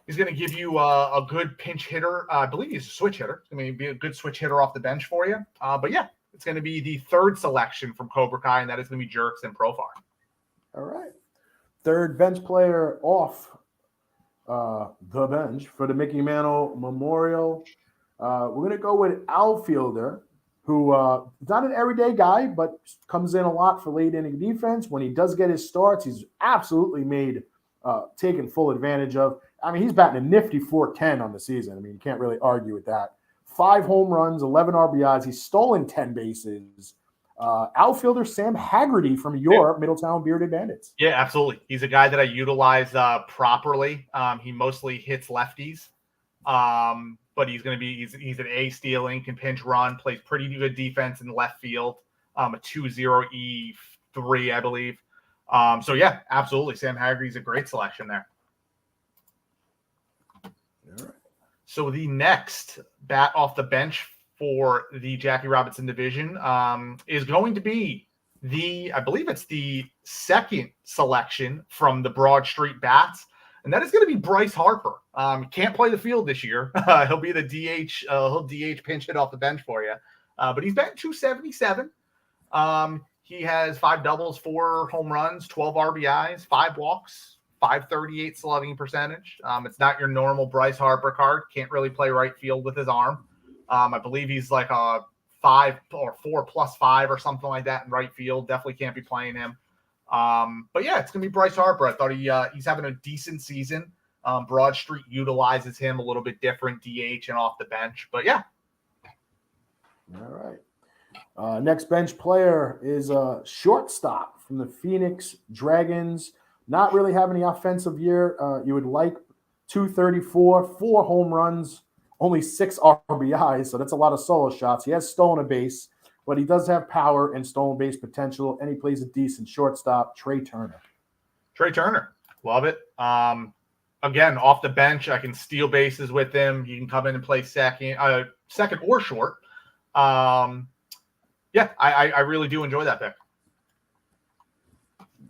give you a good pinch hitter. I believe he's a switch hitter. He's gonna be a good switch hitter off the bench for you. But yeah, it's going to be the 3rd selection from Cobra Kai, and that is going to be Jurickson Profar. All right. 3rd bench player off the bench for the Mickey Mantle Memorial. We're going to go with outfielder who is not an everyday guy, but comes in a lot for late inning defense. When he does get his starts, he's absolutely taken full advantage of. I mean, he's batting a nifty .410 on the season. I mean, you can't really argue with that. 5 home runs, 11 RBIs. He's stolen 10 bases. Outfielder Sam Haggerty from your Middletown Bearded Bandits. Yeah, absolutely. He's a guy that I utilize properly. He mostly hits lefties, but he's an A stealing, can pinch run, plays pretty good defense in left field. A 2.0 E3, I believe. So yeah, absolutely. Sam Haggerty's a great selection there. All right. So the next bat off the bench for the Jackie Robinson division is going to be I believe it's the 2nd selection from the Broad Street Bats, and that is going to be Bryce Harper. Can't play the field this year. He'll be the DH. He'll DH pinch hit off the bench for you. But he's batting .277. He has 5 doubles, 4 home runs, 12 RBIs, 5 walks. .538 slugging percentage. It's not your normal Bryce Harper card. Can't really play right field with his arm. I believe he's like a 5 or 4+5 or something like that in right field. Definitely can't be playing him. But yeah, it's gonna be Bryce Harper. I thought he's having a decent season. Broad Street utilizes him a little bit different, DH and off the bench. But yeah. All right. Next bench player is a shortstop from the Phoenix Dragons. Not really having the offensive year you would like. .234, 4 home runs, only 6 RBIs, so that's a lot of solo shots. He has stolen a base, but he does have power and stolen base potential, and he plays a decent shortstop, Trey Turner. Trey Turner, love it. Again, off the bench, I can steal bases with him. He can come in and play second or short. Yeah, I really do enjoy that pick.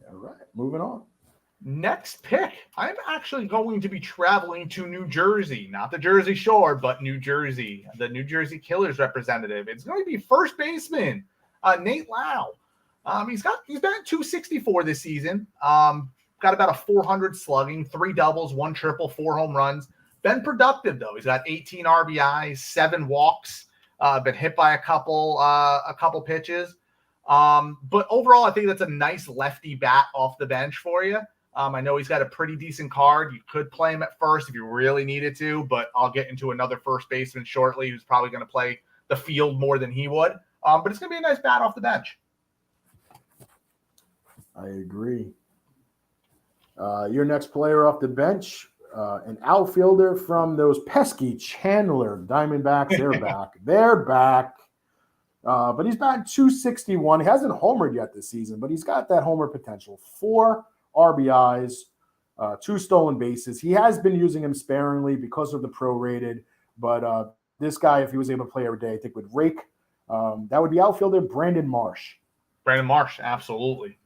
All right, moving on. Next pick, I'm actually going to be traveling to New Jersey, not the Jersey Shore, but New Jersey, the New Jersey Killers representative. It's going to be first baseman Nate Lau. He's been at 264 this season. Got about a 400 slugging, 3 doubles, 1 triple, 4 home runs. Been productive though. He's got 18 RBIs, 7 walks. Been hit by a couple pitches. But overall, I think that's a nice lefty bat off the bench for you. I know he's got a pretty decent card. You could play him at first if you really needed to, but I'll get into another first baseman shortly who's probably going to play the field more than he would. But it's going to be a nice bat off the bench. I agree. Your next player off the bench, an outfielder from those pesky Chandler Diamondbacks. They're back. They're back. But he's batting 261. He hasn't homered yet this season, but he's got that homer potential. 4 RBIs, 2 stolen bases. He has been using him sparingly because of the prorated, but this guy, if he was able to play every day, I think would rake. That would be outfielder Brandon Marsh. Brandon Marsh, absolutely.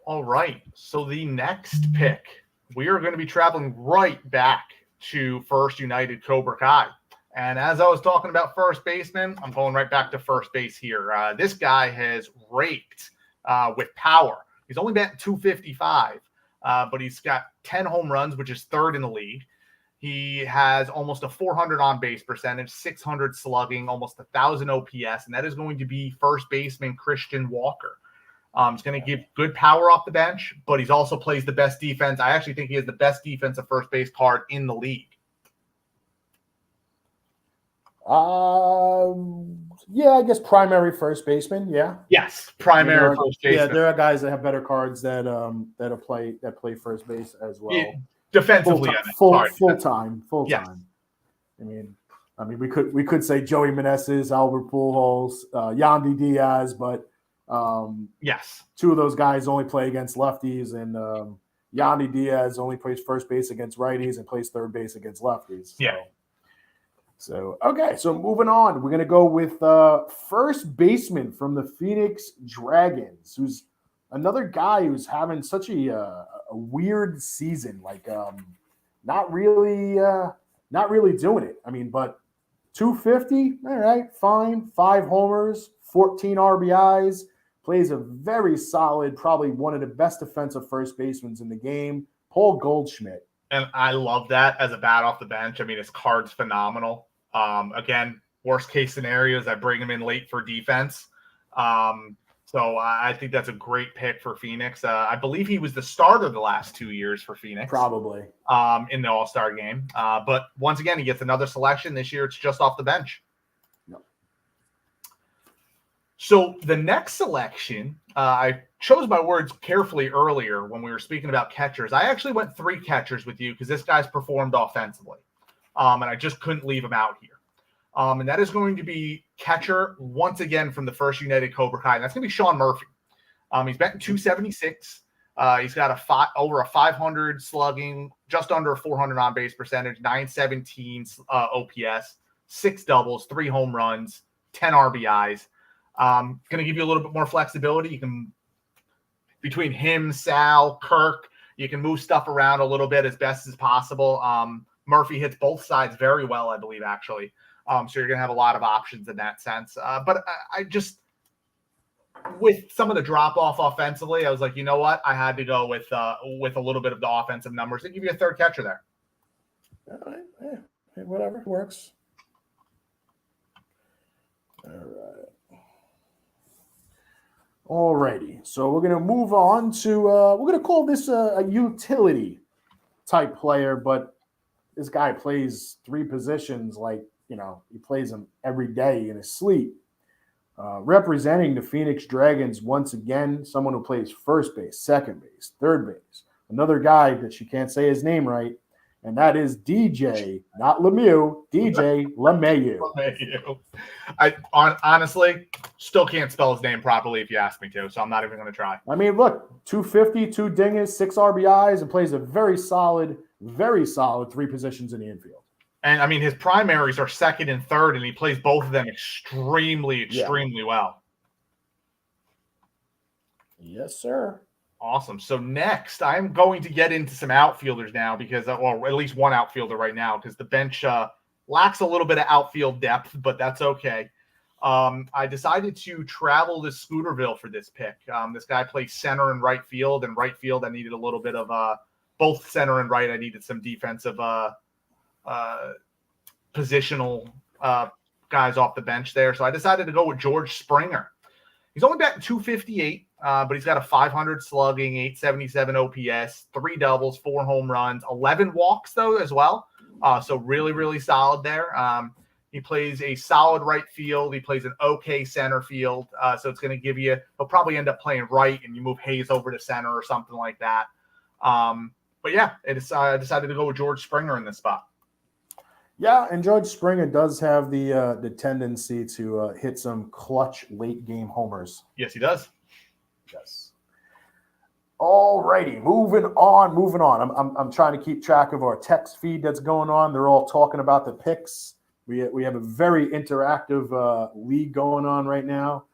All right, so the next pick, we are going to be traveling right back to First United Cobra Kai. And as I was talking about first baseman, I'm going right back to first base here. This guy has raked with power. He's only batting 255, but he's got 10 home runs, which is 3rd in the league. He has almost a 400 on-base percentage, 600 slugging, almost 1,000 OPS, and that is going to be first baseman Christian Walker. He's going to give good power off the bench, but he's also plays the best defense. I actually think he has the best defensive first base card in the league. Yeah, I guess primary first baseman. Yeah. Yes, primary first baseman. Yeah, there are guys that have better cards that play first base as well. Yeah, defensively, full time. Yes. I mean, we could say Joey Meneses, Albert Pujols, Yandy Diaz, but yes, 2 of those guys only play against lefties, and Yandy Diaz only plays first base against righties and plays third base against lefties. So. Yeah. So, okay, so moving on, we're going to go with first baseman from the Phoenix Dragons, who's another guy who's having such a weird season, like not really doing it. I mean, but 250, all right, fine, 5 homers, 14 RBIs, plays a very solid, probably one of the best defensive first basemen in the game, Paul Goldschmidt. And I love that as a bat off the bench. I mean, his card's phenomenal. Again, worst case scenarios, I bring him in late for defense. So I think that's a great pick for Phoenix. I believe he was the starter the last 2 years for Phoenix. Probably. In the All-Star game. But once again, he gets another selection. This year, it's just off the bench. Yep. So the next selection, I chose my words carefully earlier when we were speaking about catchers. I actually went 3 catchers with you because this guy's performed offensively. And I just couldn't leave him out here. And that is going to be catcher once again from the First United Cobra Kai. And that's going to be Sean Murphy. He's batting 276. He's got over a 500 slugging, just under a 400 on base percentage, 917 OPS, 6 doubles, 3 home runs, 10 RBIs. Going to give you a little bit more flexibility. You can, between him, Sal, Kirk, you can move stuff around a little bit as best as possible. Murphy hits both sides very well, I believe, actually. So you're going to have a lot of options in that sense. But I just, with some of the drop-off offensively, I was like, you know what? I had to go with a little bit of the offensive numbers to give you a third catcher there. All right. Yeah. Whatever. Works. All righty. So we're going to move on to, we're going to call this a utility type player, but this guy plays 3 positions like, he plays them every day in his sleep. Representing the Phoenix Dragons once again, someone who plays first base, second base, third base. Another guy that she can't say his name right, and that is DJ, not Lemieux, DJ LeMahieu. I honestly still can't spell his name properly if you ask me to, so I'm not even going to try. I mean, look, 250, 2 dingers, 6 RBIs, and plays a very solid 3 positions in the infield. And, I mean, his primaries are second and third, and he plays both of them extremely well. Yes, sir. Awesome. So next, I'm going to get into some outfielders now because, well, at least one outfielder right now because the bench lacks a little bit of outfield depth, but that's okay. I decided to travel to Scooterville for this pick. This guy plays center and right field, and right field I needed a little bit of both center and right. I needed some defensive positional guys off the bench there. So I decided to go with George Springer. He's only batting 258, but he's got a 500 slugging, 877 OPS, 3 doubles, 4 home runs, 11 walks, though, as well. So really, really solid there. He plays a solid right field. He plays an okay center field. So it's going to give you – he'll probably end up playing right, and you move Hayes over to center or something like that. But, yeah, I decided to go with George Springer in this spot. Yeah, and George Springer does have the tendency to hit some clutch late game homers. Yes, he does. Yes. All righty, moving on. I'm trying to keep track of our text feed that's going on. They're all talking about the picks. We have a very interactive league going on right now.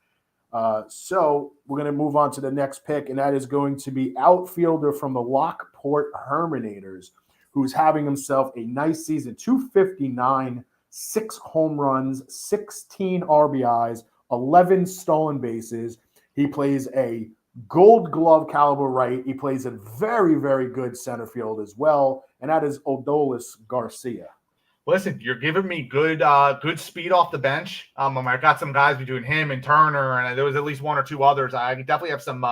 So we're going to move on to the next pick, and that is going to be outfielder from the Lockport Herminators, who's having himself a nice season. 259, 6 home runs, 16 RBIs, 11 stolen bases. He plays a Gold Glove caliber right. He plays a very, very good center field as well, and that is Odolis Garcia. Listen, you're giving me good speed off the bench. I got some guys between him and Turner, and there was at least 1 or 2 others. I definitely have some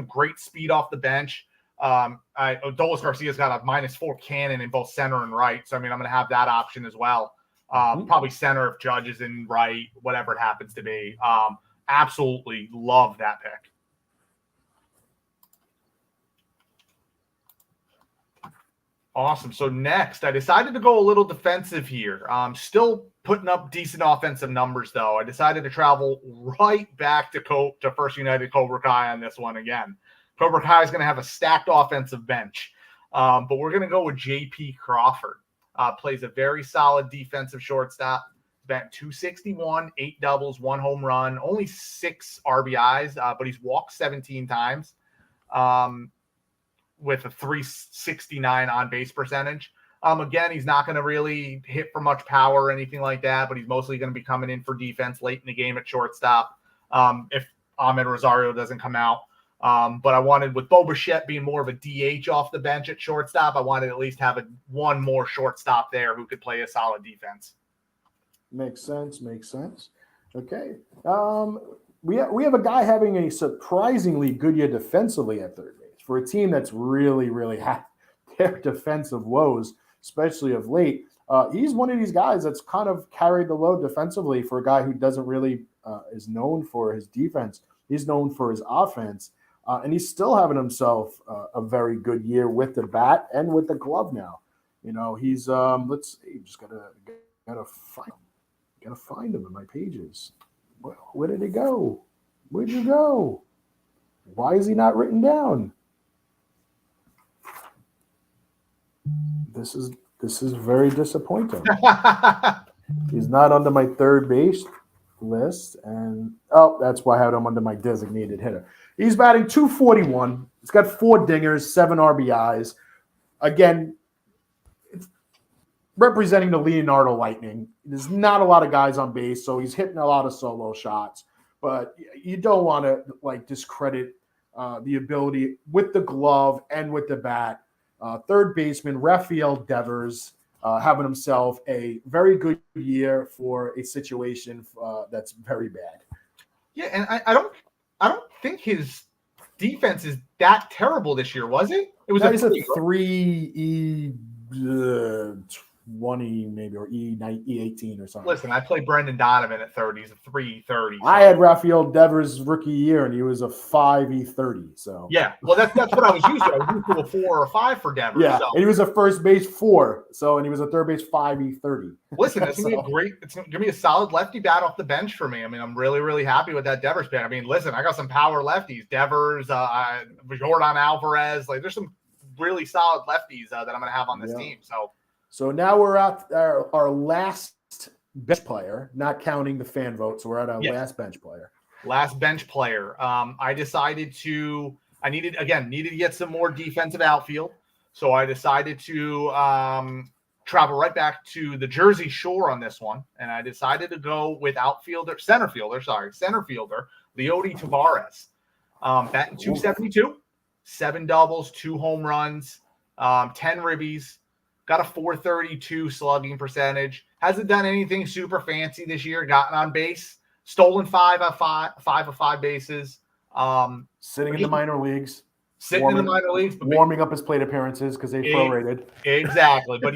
great speed off the bench. Odolis Garcia's got a -4 cannon in both center and right. So, I'm going to have that option as well. Probably center if Judge is in right, whatever it happens to be. Absolutely love that pick. Awesome. So next, I decided to go a little defensive here. Still putting up decent offensive numbers, though. I decided to travel right back to First United Cobra Kai on this one again. Cobra Kai is going to have a stacked offensive bench, but we're going to go with J.P. Crawford. Plays a very solid defensive shortstop. Batting 261, 8 doubles, 1 home run, only 6 RBIs, but he's walked 17 times. With a 369 on-base percentage. Again, he's not going to really hit for much power or anything like that, but he's mostly going to be coming in for defense late in the game at shortstop if Ahmed Rosario doesn't come out. But I wanted, with Bo Bichette being more of a DH off the bench at shortstop, I wanted to at least have one more shortstop there who could play a solid defense. Makes sense. Okay. We have a guy having a surprisingly good year defensively at third base. For a team that's really, really had their defensive woes, especially of late, he's one of these guys that's kind of carried the load defensively for a guy who doesn't really is known for his defense. He's known for his offense, and he's still having himself a very good year with the bat and with the glove now. He's let's see, just gotta find him in my pages. Where did he go? Where'd you go? Why is he not written down? This is very disappointing. He's not under my third base list, and that's why I had him under my designated hitter. He's batting 241. He's got 4 dingers, 7 RBIs. Again, it's representing the Leonardo Lightning. There's not a lot of guys on base, so he's hitting a lot of solo shots. But you don't want to discredit the ability with the glove and with the bat. Third baseman Rafael Devers having himself a very good year for a situation that's very bad. Yeah, and I don't think his defense is that terrible this year, was it? It was a 3 E20 maybe, or E18 or something. Listen, I played Brendan Donovan at 30. He's a 330. So. I had Rafael Devers rookie year, and he was a 5 E30. So yeah, well, that's what I was used to. I was used to a 4 or 5 for Devers. Yeah, so. And he was a first base 4. So, and he was a third base 5 E30. Listen, it's gonna be it's gonna be a solid lefty bat off the bench for me. I'm really, really happy with that Devers bat. Listen, I got some power lefties. Devers, Jordan Alvarez. There's some really solid lefties that I'm gonna have on this team. So now we're at our last bench player, not counting the fan vote. So we're at our last bench player. last bench player. I decided to needed to get some more defensive outfield. So I decided to travel right back to the Jersey Shore on this one. And I decided to go with center fielder, Leody Tavares. Batting 272, 7 doubles, 2 home runs, 10 ribbies, got a 432 slugging percentage. Hasn't done anything super fancy this year, gotten on base, stolen 5 of 5 bases. Sitting in the minor leagues. Warming up his plate appearances because they prorated. Exactly. But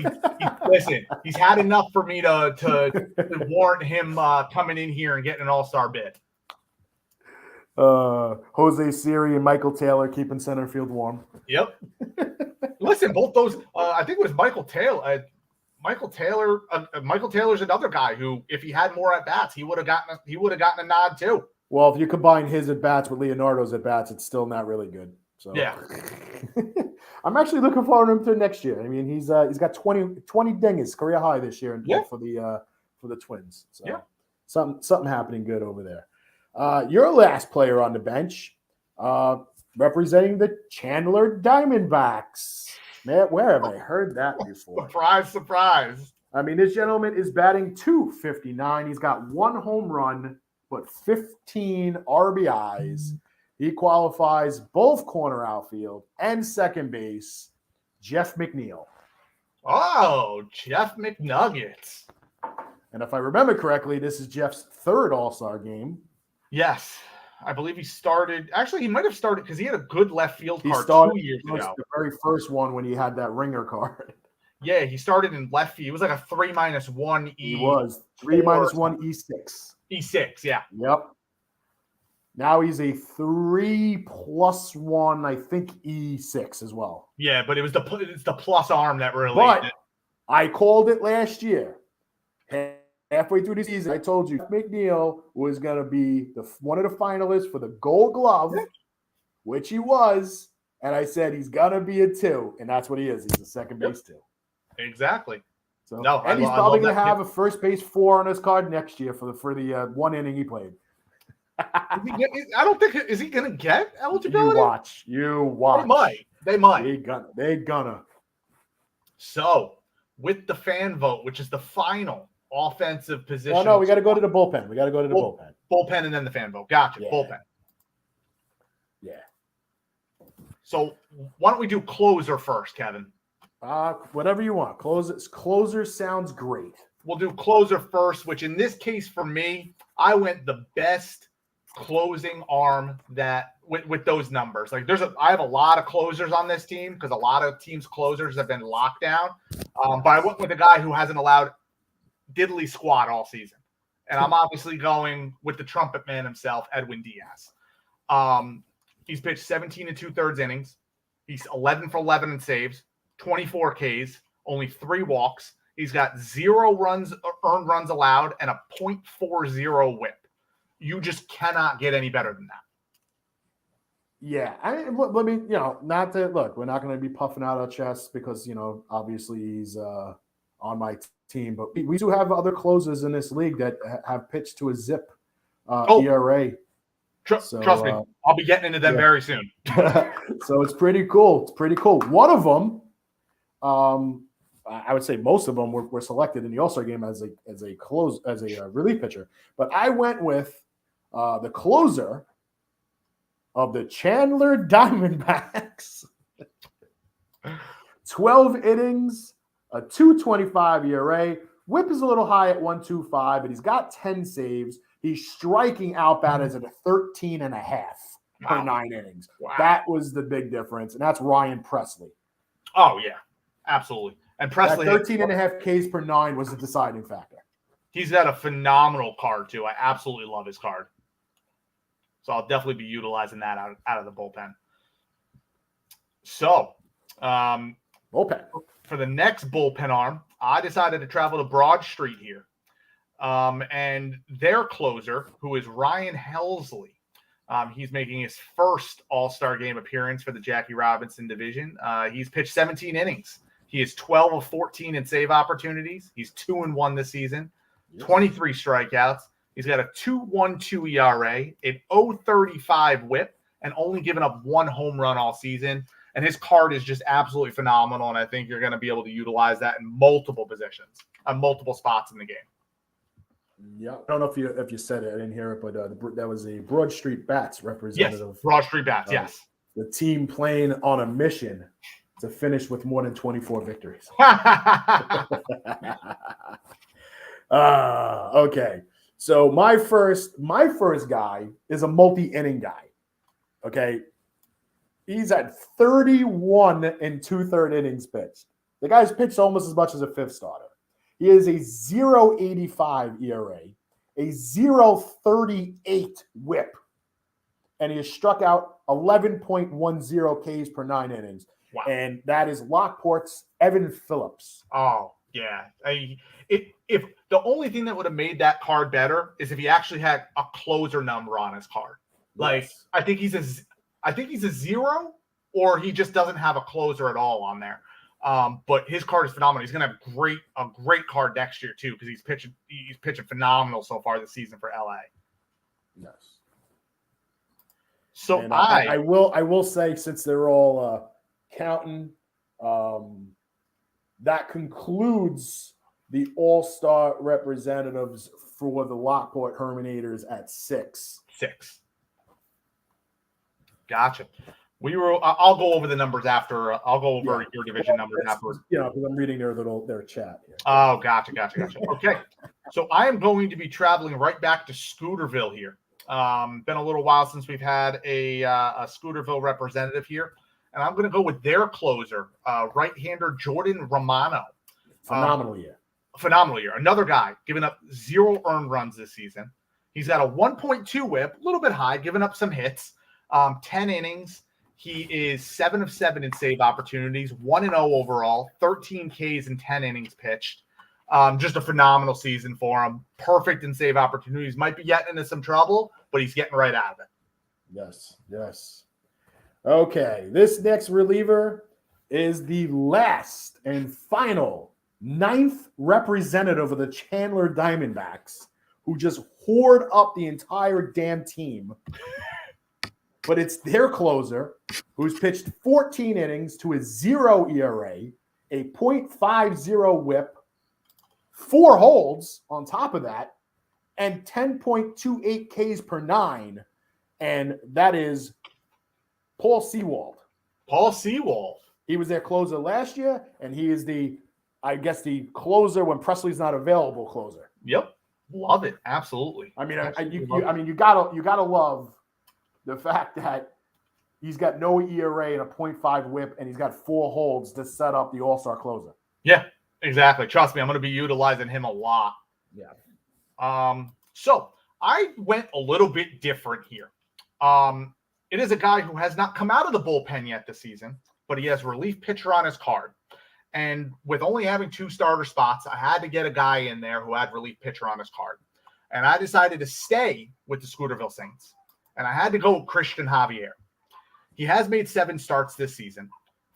listen, he's had enough for me to warrant him coming in here and getting an all-star bid. Jose Siri and Michael Taylor keeping center field warm. Yep. Listen, both those. I think it was Michael Taylor. Michael Taylor's another guy who, if he had more at bats, he would have gotten a nod too. Well, if you combine his at bats with Leonardo's at bats, it's still not really good. So yeah, I'm actually looking forward to him to next year. I mean, he's got 20 dinges, career high this year, for the Twins. So yeah, something happening good over there. Your last player on the bench, representing the Chandler Diamondbacks. Man, where have I heard that before? Surprise. I mean, this gentleman is batting .259. He's got 1 home run, but 15 RBIs. He qualifies both corner outfield and second base. Jeff McNeil. Oh, Jeff McNuggets. And if I remember correctly, this is Jeff's 3rd All-Star game. Yes. I believe he started. Actually, he might have started because he had a good left field card 2 years ago. The very first one when he had that ringer card. Yeah, he started in left field. It was like a 3-1 E. He was 3-1 E6. E6, yeah. Yep. Now he's a 3+1, I think E6 as well. Yeah, but it's the plus arm that really. But I called it last year. Halfway through the season, I told you McNeil was going to be one of the finalists for the Gold Glove, which he was. And I said he's going to be a 2, and that's what he is. He's a second base 2. Exactly. So, and he's probably going to have a first base 4 on his card next year for the 1 inning he played. I don't think is he going to get eligibility? You watch. They might. They gonna. So, with the fan vote, which is the final offensive position. Oh, no, we got to go to the bullpen. Bullpen and then the fan vote. Gotcha. Yeah. Bullpen. Yeah. So why don't we do closer first, Kevin? Whatever you want. Closer sounds great. We'll do closer first, which in this case for me, I went the best closing arm that with those numbers. Like I have a lot of closers on this team because a lot of teams' closers have been locked down. But I went with a guy who hasn't allowed diddly squat all season. And I'm obviously going with the trumpet man himself, Edwin Diaz. He's pitched 17 2/3 innings. He's 11 for 11 in saves, 24 Ks, only 3 walks. He's got 0 earned runs allowed and a .40 whip. You just cannot get any better than that. Yeah. Let me, not to look, we're not going to be puffing out our chests because, obviously he's on my team, but we do have other closers in this league that have pitched to a zip ERA. Trust me, I'll be getting into them very soon. So it's pretty cool. One of them, I would say most of them were selected in the All-Star game as a relief pitcher, but I went with the closer of the Chandler Diamondbacks. 12 innings, a 2.25 ERA. Whip is a little high at 1.25, but he's got 10 saves. He's striking out batters at a 13.5 per 9 innings. Wow. That was the big difference, and that's Ryan Presley. Oh, yeah, absolutely. And Presley, 13.5 Ks per 9 was the deciding factor. He's got a phenomenal card, too. I absolutely love his card. So I'll definitely be utilizing that out of the bullpen. So, bullpen. For the next bullpen arm, I decided to travel to Broad Street here. And their closer, who is Ryan Helsley, he's making his first All-Star game appearance for the Jackie Robinson division. He's pitched 17 innings. He is 12 of 14 in save opportunities. He's 2-1 this season, 23 strikeouts, He's got a 2.12 ERA, an 0.35 WHIP, and only given up one home run all season. And his card is just absolutely phenomenal, and I think you're going to be able to utilize that in multiple positions, on multiple spots in the game. Yeah, I don't know if you said it, I didn't hear it, but that was a Broad Street Bats representative. Yes, Broad Street Bats, yes. The team playing on a mission to finish with more than 24 victories. Okay. So my first guy is a multi-inning guy. Okay. He's at 31 and 2/3 innings pitched. The guy's pitched almost as much as a fifth starter. He is a 0.85 ERA, a 0.38 WHIP, and he has struck out 11.10 Ks per 9 innings. Wow. And that is Lockport's Evan Phillips. Oh, yeah. If the only thing that would have made that card better is if he actually had a closer number on his card. Like, Yes. I think he's a 0, or he just doesn't have a closer at all on there. But his card is phenomenal. He's going to have a great card next year too, because he's pitching phenomenal so far this season for LA. Yes. So and I will say, since they're all counting, that concludes the all-star representatives for the Lockport Herminators at 6. 6. Gotcha. I'll go over the numbers after. I'll go over your division numbers afterwards. Because I'm reading their chat here. Oh, gotcha. Okay. So I am going to be traveling right back to Scooterville here. Been a little while since we've had a Scooterville representative here. And I'm going to go with their closer, right-hander Jordan Romano. Phenomenal year. Another guy giving up 0 earned runs this season. He's got a 1.2 WHIP, a little bit high, giving up some hits. 10 innings. He is 7 of 7 in save opportunities, 1-0 overall, 13 Ks in 10 innings pitched. Just a phenomenal season for him. Perfect in save opportunities. Might be getting into some trouble, but he's getting right out of it. Yes. Okay, this next reliever is the last and final 9th representative of the Chandler Diamondbacks, who just hoard up the entire damn team. But it's their closer, who's pitched 14 innings to a 0 ERA, a .50 WHIP, 4 holds on top of that, and 10.28 Ks per 9. And that is Paul Sewald. He was their closer last year, and he is the closer when Presley's not available closer. Yep. Love it. Absolutely. I mean, you gotta love the fact that he's got no ERA and a .5 WHIP, and he's got 4 holds to set up the all-star closer. Yeah, exactly. Trust me, I'm going to be utilizing him a lot. Yeah. So I went a little bit different here. It is a guy who has not come out of the bullpen yet this season, but he has relief pitcher on his card. And with only having 2 starter spots, I had to get a guy in there who had relief pitcher on his card. And I decided to stay with the Scooterville Saints. And I had to go with Christian Javier. He has made 7 starts this season,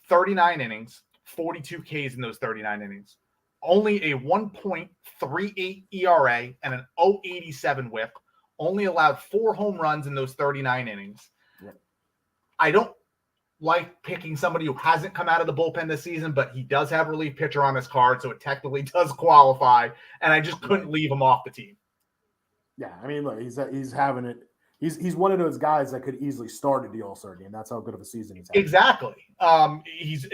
39 innings, 42 Ks in those 39 innings, only a 1.38 ERA and an 0.87 WHIP, only allowed 4 home runs in those 39 innings. Yep. I don't like picking somebody who hasn't come out of the bullpen this season, but he does have relief pitcher on his card, so it technically does qualify, and I just couldn't leave him off the team. Yeah, I mean, look, he's having it. He's one of those guys that could easily start at the All-Star game. That's how good of a season he's having. Exactly. He's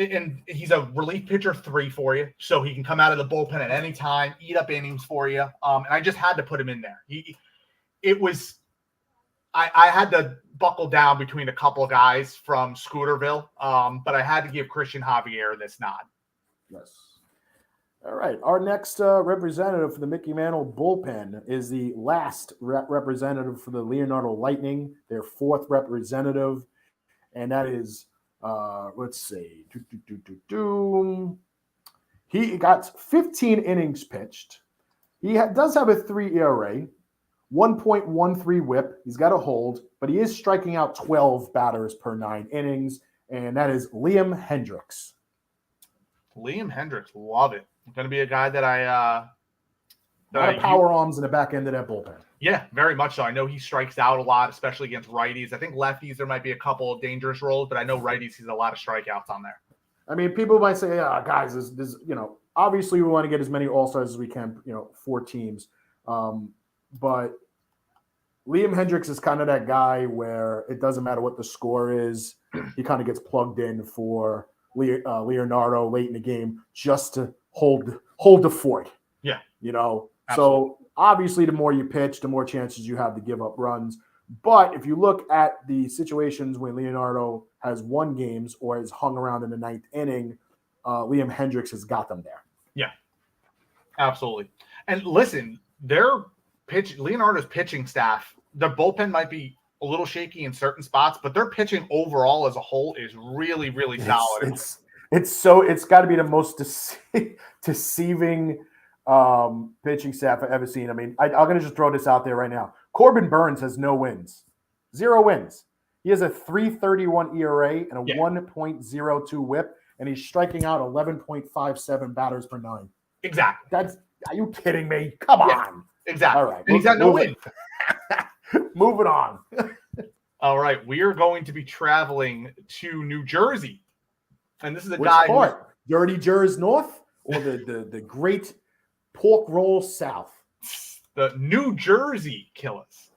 a relief pitcher 3 for you, so he can come out of the bullpen at any time, eat up innings for you. And I just had to put him in there. I had to buckle down between a couple of guys from Scooterville, but I had to give Christian Javier this nod. Yes. All right. Our next representative for the Mickey Mantle bullpen is the last representative for the Leonardo Lightning, their 4th representative. And that is, let's see. He got 15 innings pitched. He does have a 3 ERA, 1.13 WHIP. He's got a hold, but he is striking out 12 batters per 9 innings. And that is Liam Hendricks. Liam Hendricks, love it. Going to be a guy that power arms in the back end of that bullpen. Yeah, very much so. I know he strikes out a lot, especially against righties. I think lefties, there might be a couple of dangerous rolls, but I know righties, he's a lot of strikeouts on there. I mean, people might say, guys, this, obviously we want to get as many all-stars as we can, for teams. But Liam Hendriks is kind of that guy where it doesn't matter what the score is. He kind of gets plugged in for Leonardo late in the game just to hold the fort. Yeah. Absolutely. So obviously the more you pitch, the more chances you have to give up runs. But if you look at the situations when Leonardo has won games or has hung around in the ninth inning, Liam Hendriks has got them there. Yeah, absolutely. And listen, Leonardo's pitching staff, their bullpen might be a little shaky in certain spots, but their pitching overall as a whole is really, really solid. It's got to be the most deceiving pitching staff I've ever seen. I mean, I'm going to just throw this out there right now. Corbin Burns has no wins, 0 wins. He has a 3.31 ERA and a 1.02 WHIP, and he's striking out 11.57 batters per nine. Exactly. Are you kidding me? Come on. Exactly. All right. And he's got no wins. Moving on. All right. We are going to be traveling to New Jersey. And this is a Which guy. Part? Dirty Jersey North or the great pork roll south? The New Jersey Killers.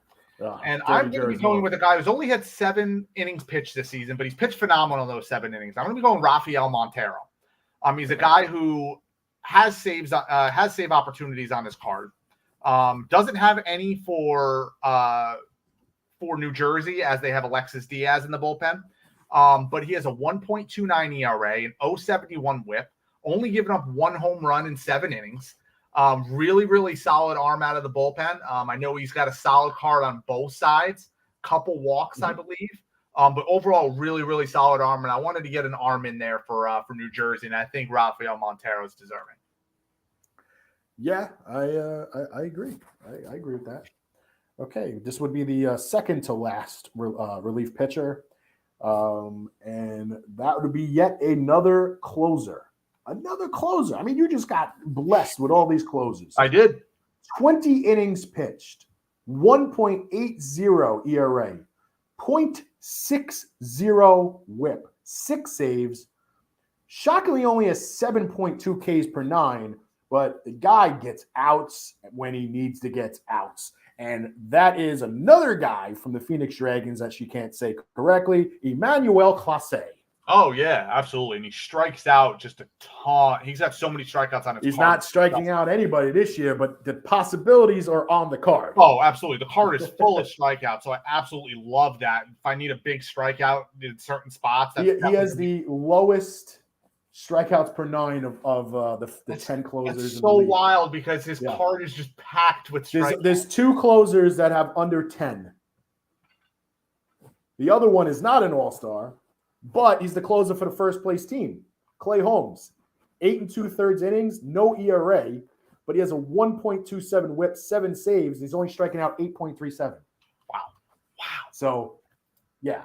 And I'm going to be going with a guy who's only had 7 innings pitched this season, but he's pitched phenomenal in those 7 innings. I'm going to be going Rafael Montero. He's a guy who has save opportunities on his card. Doesn't have any for New Jersey, as they have Alexis Diaz in the bullpen. But he has a 1.29 ERA, an 0.71 WHIP, only given up 1 home run in 7 innings. Really, really solid arm out of the bullpen. I know he's got a solid card on both sides, couple walks, I believe. But overall, really, really solid arm. And I wanted to get an arm in there for New Jersey, and I think Rafael Montero is deserving. Yeah, I agree. I agree with that. Okay, this would be the second to last relief pitcher. And that would be yet another closer. Another closer. I mean, you just got blessed with all these closers. I did. 20 innings pitched, 1.80 ERA, 0.60 WHIP, 6 saves. Shockingly, only a 7.2 Ks per 9, but the guy gets outs when he needs to get outs. And that is another guy from the Phoenix Dragons that she can't say correctly, Emmanuel Clase. Oh, yeah, absolutely. And he strikes out just a ton. He's got so many strikeouts on his He's not striking out anybody this year, but the possibilities are on the card. Oh, absolutely. The card is full of strikeouts, so I absolutely love that. If I need a big strikeout in certain spots. He has the lowest strikeouts per 9 of the 10 closers. It's so wild because his card is just packed with strikeouts. There's 2 closers that have under 10. The other one is not an all-star, but he's the closer for the first place team, Clay Holmes. 8 2/3 innings, no ERA, but he has a 1.27 WHIP, 7 saves. He's only striking out 8.37. Wow. So, yeah,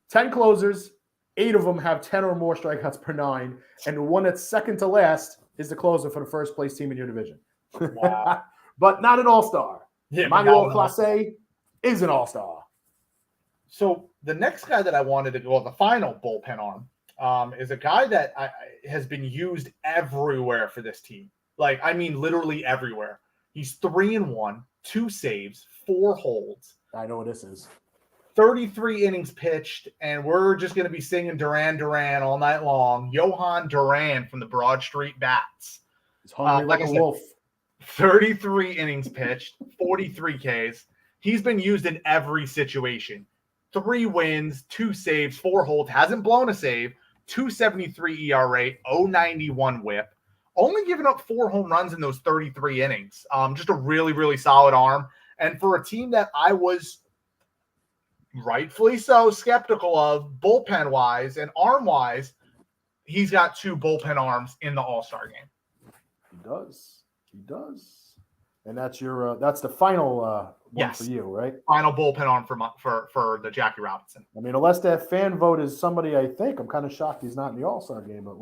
10 closers. 8 of them have 10 or more strikeouts per 9, and the one that's second to last is the closer for the first place team in your division. Wow. But not an all-star. Yeah, Emmanuel Clase is an all-star. So the next guy that I wanted to go, the final bullpen arm, is a guy that has been used everywhere for this team. Like, I mean, literally everywhere. He's 3-1, 2 saves, 4 holds. I know what this is. 33 innings pitched, and we're just going to be singing Duran Duran all night long. Johan Duran from the Broad Street Bats. He's hungry like a wolf. 33 innings pitched, 43 Ks. He's been used in every situation. 3 wins, 2 saves, 4 holds. Hasn't blown a save. 2.73 ERA, 0.91 WHIP. Only given up 4 home runs in those 33 innings. Just a really, really solid arm. And for a team that I was rightfully so skeptical of bullpen-wise and arm-wise, he's got 2 bullpen arms in the All-Star game. He does. And that's your that's the final one for you, right? Final bullpen arm for the Jackie Robinson. I mean, unless that fan vote is somebody I think, I'm kind of shocked he's not in the All-Star game. But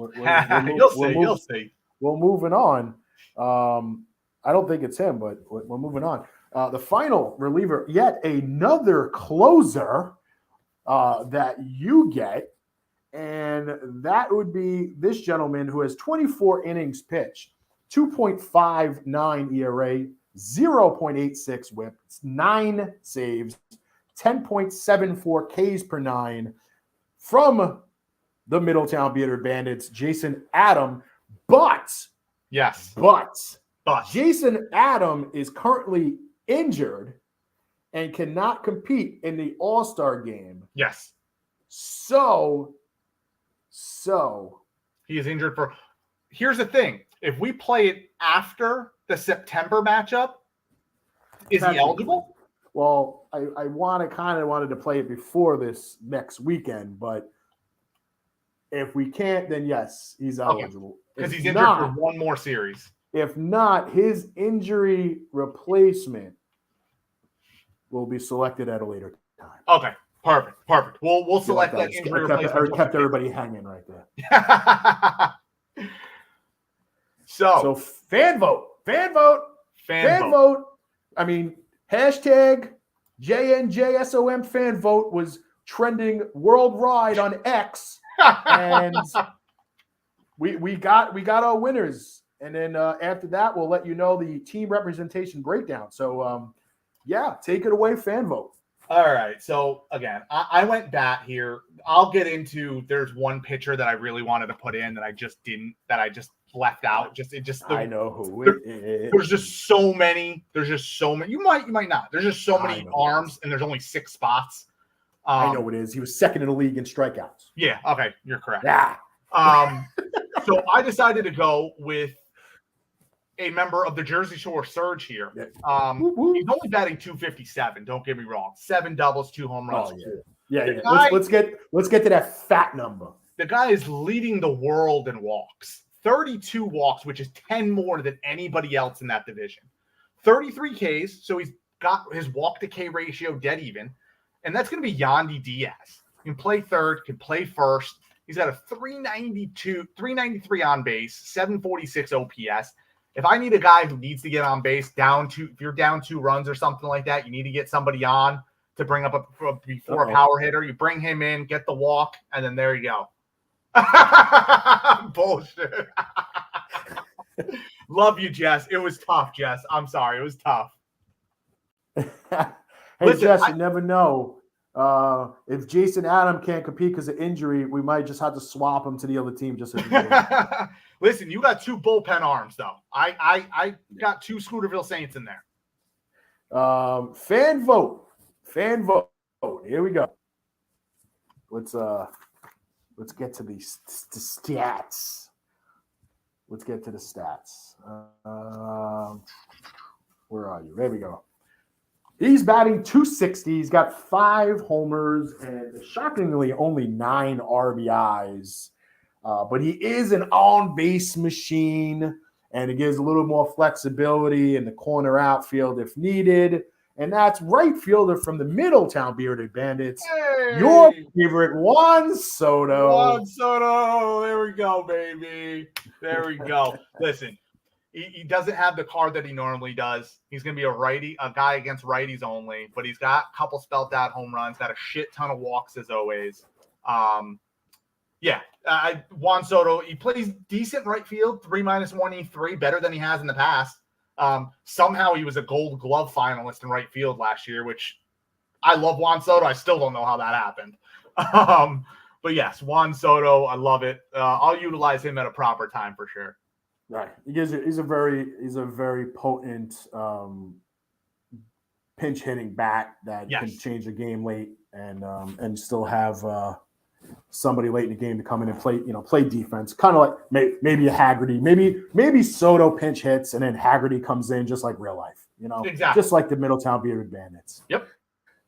You'll see. We're moving on. I don't think it's him, but we're moving on. the final reliever, yet another closer that you get. And that would be this gentleman who has 24 innings pitched, 2.59 ERA, 0.86 whip, 9 saves, 10.74 Ks per 9 from the Middletown Bearded Bandits, Jason Adam. But Jason Adam is currently injured and cannot compete in the All-Star game. Yes. So he is injured for. Here's the thing: if we play it after the September matchup, is he eligible? Well, I wanted to play it before this next weekend, but if we can't, then yes, he's eligible. Because he's injured for one more series. If not, his injury replacement will be selected at a later time. Okay. Perfect. We'll select that injury replacement. Kept everybody hanging right there. So fan vote. I mean, hashtag JNJSOM fan vote was trending worldwide on X, and we got our winners. And then after that, we'll let you know the team representation breakdown. So take it away, fan vote. All right. So again, I went bat here. I'll get into. There's one pitcher that I really wanted to put in that I just didn't. That I just left out. I know who it is. There's just so many. You might not. There's just so many arms, and there's only 6 spots. I know it is. He was second in the league in strikeouts. Yeah. Okay. You're correct. Yeah. So I decided to go with a member of the Jersey Shore Surge here. He's only batting .257. Don't get me wrong. 7 doubles, 2 home runs. Oh, yeah. Let's get to that fat number. The guy is leading the world in walks. 32 walks, which is 10 more than anybody else in that division. 33 Ks, so he's got his walk to K ratio dead even. And that's going to be Yandy Diaz. He can play third, can play first. He's got a 393 on base, 746 OPS. If I need a guy who needs to get on base if you're down 2 runs or something like that, you need to get somebody on to bring up before a power hitter. You bring him in, get the walk, and then there you go. Bullshit. Love you, Jess. It was tough, Jess. I'm sorry. It was tough. Listen, Jess, you never know. If Jason Adam can't compete because of injury, we might just have to swap him to the other team just as Listen, you got 2 bullpen arms, though. I got 2 Scooterville Saints in there. Fan vote. Here we go. Let's get to the stats. Let's get to the stats. Where are you? There we go. He's batting .260. He's got 5 homers and shockingly only 9 RBIs. But he is an on-base machine, and it gives a little more flexibility in the corner outfield if needed. And that's right fielder from the Middletown Bearded Bandits, your favorite Juan Soto. Juan Soto. There we go, baby. There we go. Listen, he doesn't have the card that he normally does. He's going to be a guy against righties only, but he's got a couple spelt out home runs, got a shit ton of walks as always. Juan Soto, he plays decent right field, 3-1 E3, better than he has in the past. Somehow he was a Gold Glove finalist in right field last year, which I love Juan Soto. I still don't know how that happened. But yes, Juan Soto, I love it. I'll utilize him at a proper time for sure. Right. He's a very potent pinch hitting bat that can change the game late and still have somebody late in the game to come in and play defense. Kind of like maybe a Haggerty. Maybe Soto pinch hits and then Haggerty comes in just like real life. Exactly. Just like the Middletown Bearded Bandits. Yep.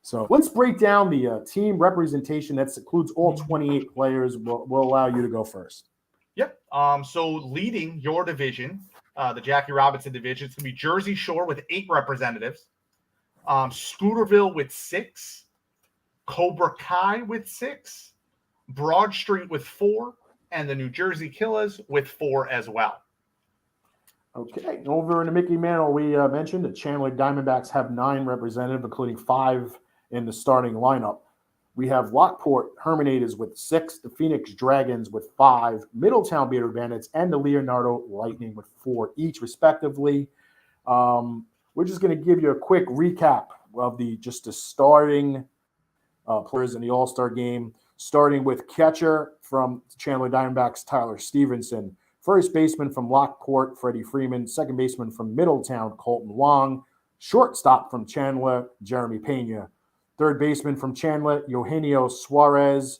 So let's break down the team representation. That includes all 28 players. We'll allow you to go first. Yep. So leading your division, the Jackie Robinson division, it's going to be Jersey Shore with 8 representatives, Scooterville with 6, Cobra Kai with 6, Broad Street with 4, and the New Jersey Killers with 4 as well. Okay, over in the Mickey Mantle, we mentioned the Chandler Diamondbacks have 9 representative, including 5 in the starting lineup. We have Lockport Herminators with 6, the Phoenix Dragons with 5, Middletown Bearded Bandits, and the Leonardo Lightning with 4 each, respectively. We're just going to give you a quick recap of the starting players in the All-Star game, starting with catcher from Chandler Diamondbacks, Tyler Stevenson. First baseman from Lockport, Freddie Freeman. Second baseman from Middletown, Colton Wong. Shortstop from Chandler, Jeremy Pena. Third baseman from Chandler, Eugenio Suarez.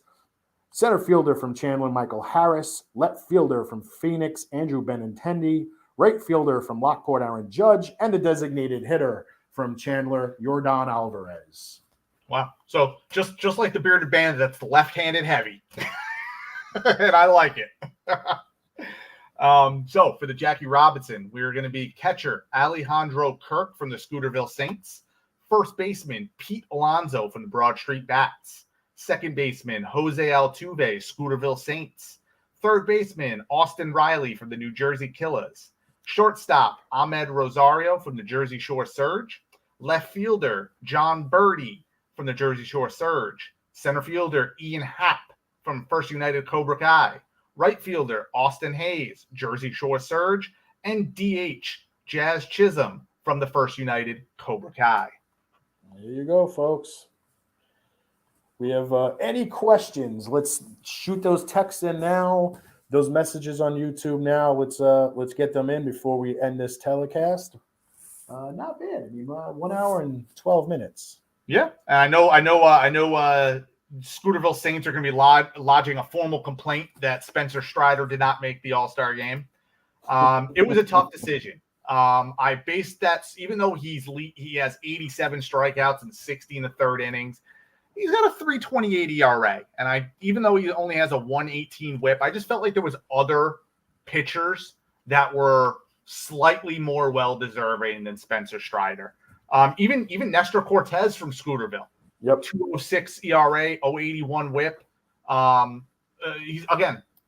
Center fielder from Chandler, Michael Harris. Left fielder from Phoenix, Andrew Benintendi. Right fielder from Lockport, Aaron Judge. And the designated hitter from Chandler, Yordan Alvarez. Wow. So just like the Bearded Bandit, that's the left-handed heavy. And I like it. So for the Jackie Robinson, we're going to be catcher Alejandro Kirk from the Scooterville Saints. First baseman Pete Alonso from the Broad Street Bats. Second baseman Jose Altuve, Scooterville Saints. Third baseman Austin Riley from the New Jersey Killers. Shortstop Ahmed Rosario from the Jersey Shore Surge. Left fielder John Birdie from the Jersey Shore Surge. Center fielder Ian Happ from First United Cobra Kai. Right fielder Austin Hayes, Jersey Shore Surge. And DH Jazz Chisholm from the First United Cobra Kai. There you go, folks. We have any questions? Let's shoot those texts in now. Those messages on YouTube now. Let's get them in before we end this telecast. Not bad. I mean, 1 hour and 12 minutes. Yeah, and I know. Scooterville Saints are going to be lodging a formal complaint that Spencer Strider did not make the All-Star game. It was a tough decision. I based that, even though he has 87 strikeouts and 60 in the third innings, he's got a 3.28 ERA. And even though he only has a 1.18 WHIP, I just felt like there was other pitchers that were slightly more well-deserving than Spencer Strider. Even Nestor Cortez from Scooterville. Yep. 2.06 ERA, 0.81 WHIP.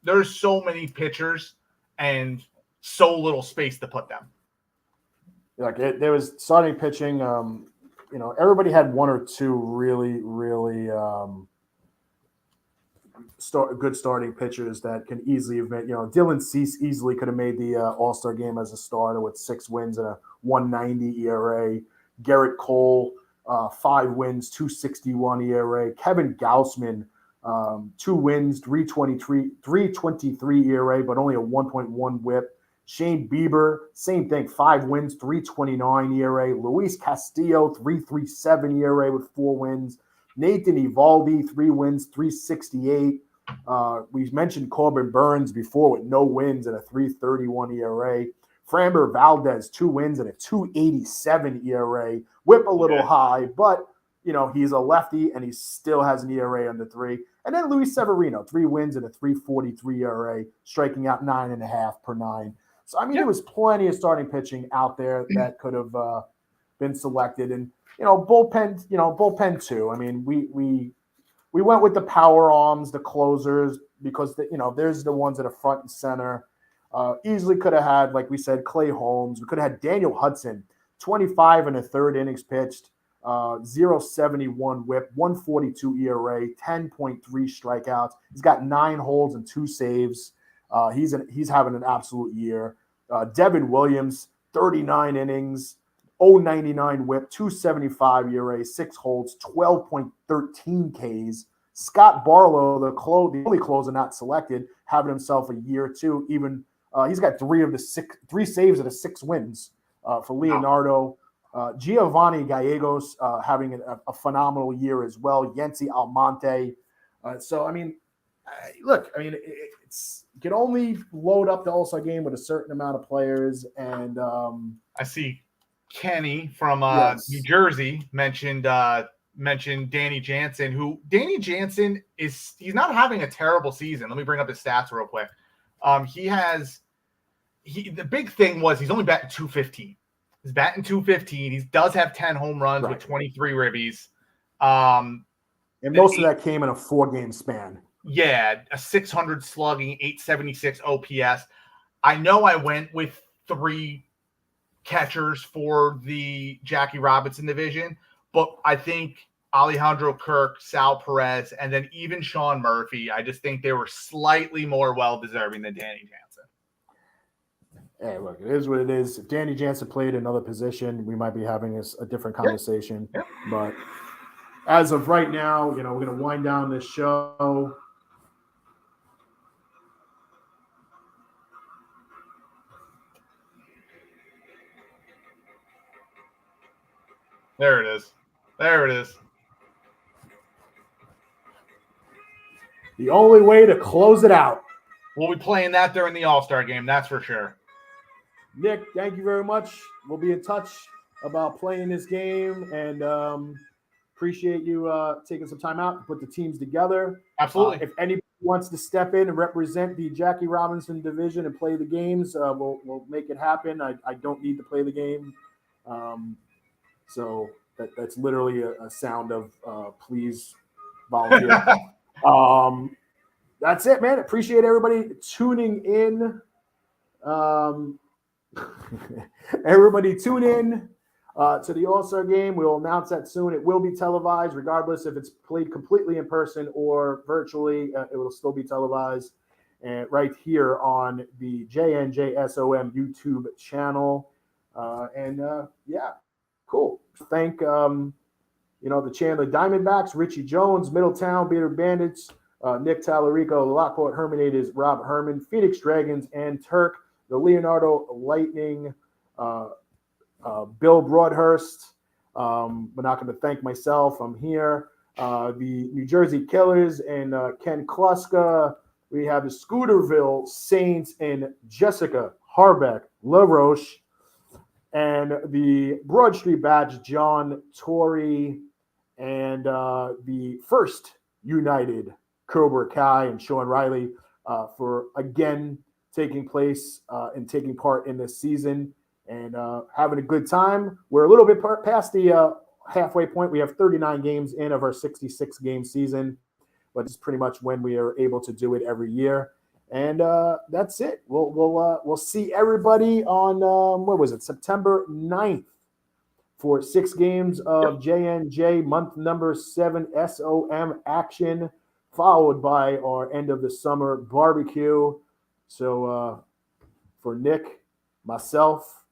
There's so many pitchers and so little space to put them. There was starting pitching. Everybody had 1 or 2 really good starting pitchers that can easily have made. Dylan Cease easily could have made the All-Star game as a starter with 6 wins and a 1.90 ERA. Garrett Cole, 5 wins, 2.61 ERA. Kevin Gausman, 2 wins, 3.23 ERA, but only a 1.1 WHIP. Shane Bieber, same thing, 5 wins, 3.29 ERA. Luis Castillo, 3.37 ERA with 4 wins. Nathan Eovaldi, 3 wins, 3.68. We mentioned Corbin Burns before with no wins and a 3.31 ERA. Framber Valdez, 2 wins and a 2.87 ERA. Whip a little high, but he's a lefty and he still has an ERA under 3. And then Luis Severino, 3 wins and a 3.43 ERA, striking out 9.5 per 9. So there was plenty of starting pitching out there that could have been selected, and bullpen too. I mean, we went with the power arms, the closers, because there's the ones that are front and center. Easily could have had, like we said, Clay Holmes. We could have had Daniel Hudson, 25 in the third innings pitched, 0.71 WHIP, 1.42 ERA, 10.3 strikeouts. He's got 9 holds and 2 saves. He's having an absolute year. Devin Williams, 39 innings, 0.99 WHIP, 2.75 ERA, 6 holds, 12.13 Ks. Scott Barlow, the only closer not selected, having himself a year too. Even he's got 3 saves of the 6 wins for Leonardo. Giovanni Gallegos having a phenomenal year as well. Yency Almonte. You can only load up the All-Star game with a certain amount of players. And I see Kenny from New Jersey mentioned Danny Jansen, who Danny Jansen he's not having a terrible season. Let me bring up his stats real quick. The big thing was he's only batting .215. He's batting .215. He does have 10 home runs with 23 ribbies. And most of that came in a 4-game span. Yeah, a 600 slugging, 876 OPS. I know I went with 3 catchers for the Jackie Robinson division, but I think Alejandro Kirk, Sal Perez, and then even Sean Murphy, I just think they were slightly more well-deserving than Danny Jansen. Hey, look, it is what it is. If Danny Jansen played another position, we might be having a different conversation. Yeah. But as of right now, we're going to wind down this show. There it is. There it is. The only way to close it out. We'll be playing that during the All-Star game, that's for sure. Nick, thank you very much. We'll be in touch about playing this game, and appreciate you taking some time out to put the teams together. Absolutely. If anybody wants to step in and represent the Jackie Robinson division and play the games, we'll make it happen. I don't need to play the game. So that's literally a sound of please volunteer. That's it, man. Appreciate everybody tuning in. Everybody tune in to the All-Star game. We'll announce that soon. It will be televised, regardless if it's played completely in person or virtually. It will still be televised, and right here on the JNJSOM YouTube channel. Yeah, cool. Thank the Chandler Diamondbacks, Richie Jones, Middletown, Beater Bandits, Nick Talarico, the Lockport Herminators, Rob Herman, Phoenix Dragons, and Turk, the Leonardo Lightning, Bill Broadhurst. We're not going to thank myself. I'm here. The New Jersey Killers and Ken Kluska. We have the Scooterville Saints and Jessica Harbeck LaRoche. And the Broad Street Badge, John Torrey. And the First United, Cobra Kai and Sean Riley, for, again, taking place and taking part in this season and having a good time. We're a little bit past the halfway point. We have 39 games in of our 66-game season, but it's pretty much when we are able to do it every year. And that's it. We'll see everybody on September 9th for 6 games of JNJ month number 7 SOM action, followed by our end of the summer barbecue. So for Nick, myself,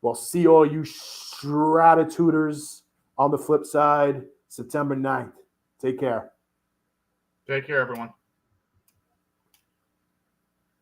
we'll see all you Stratituders on the flip side September 9th. Take care. Take care, everyone.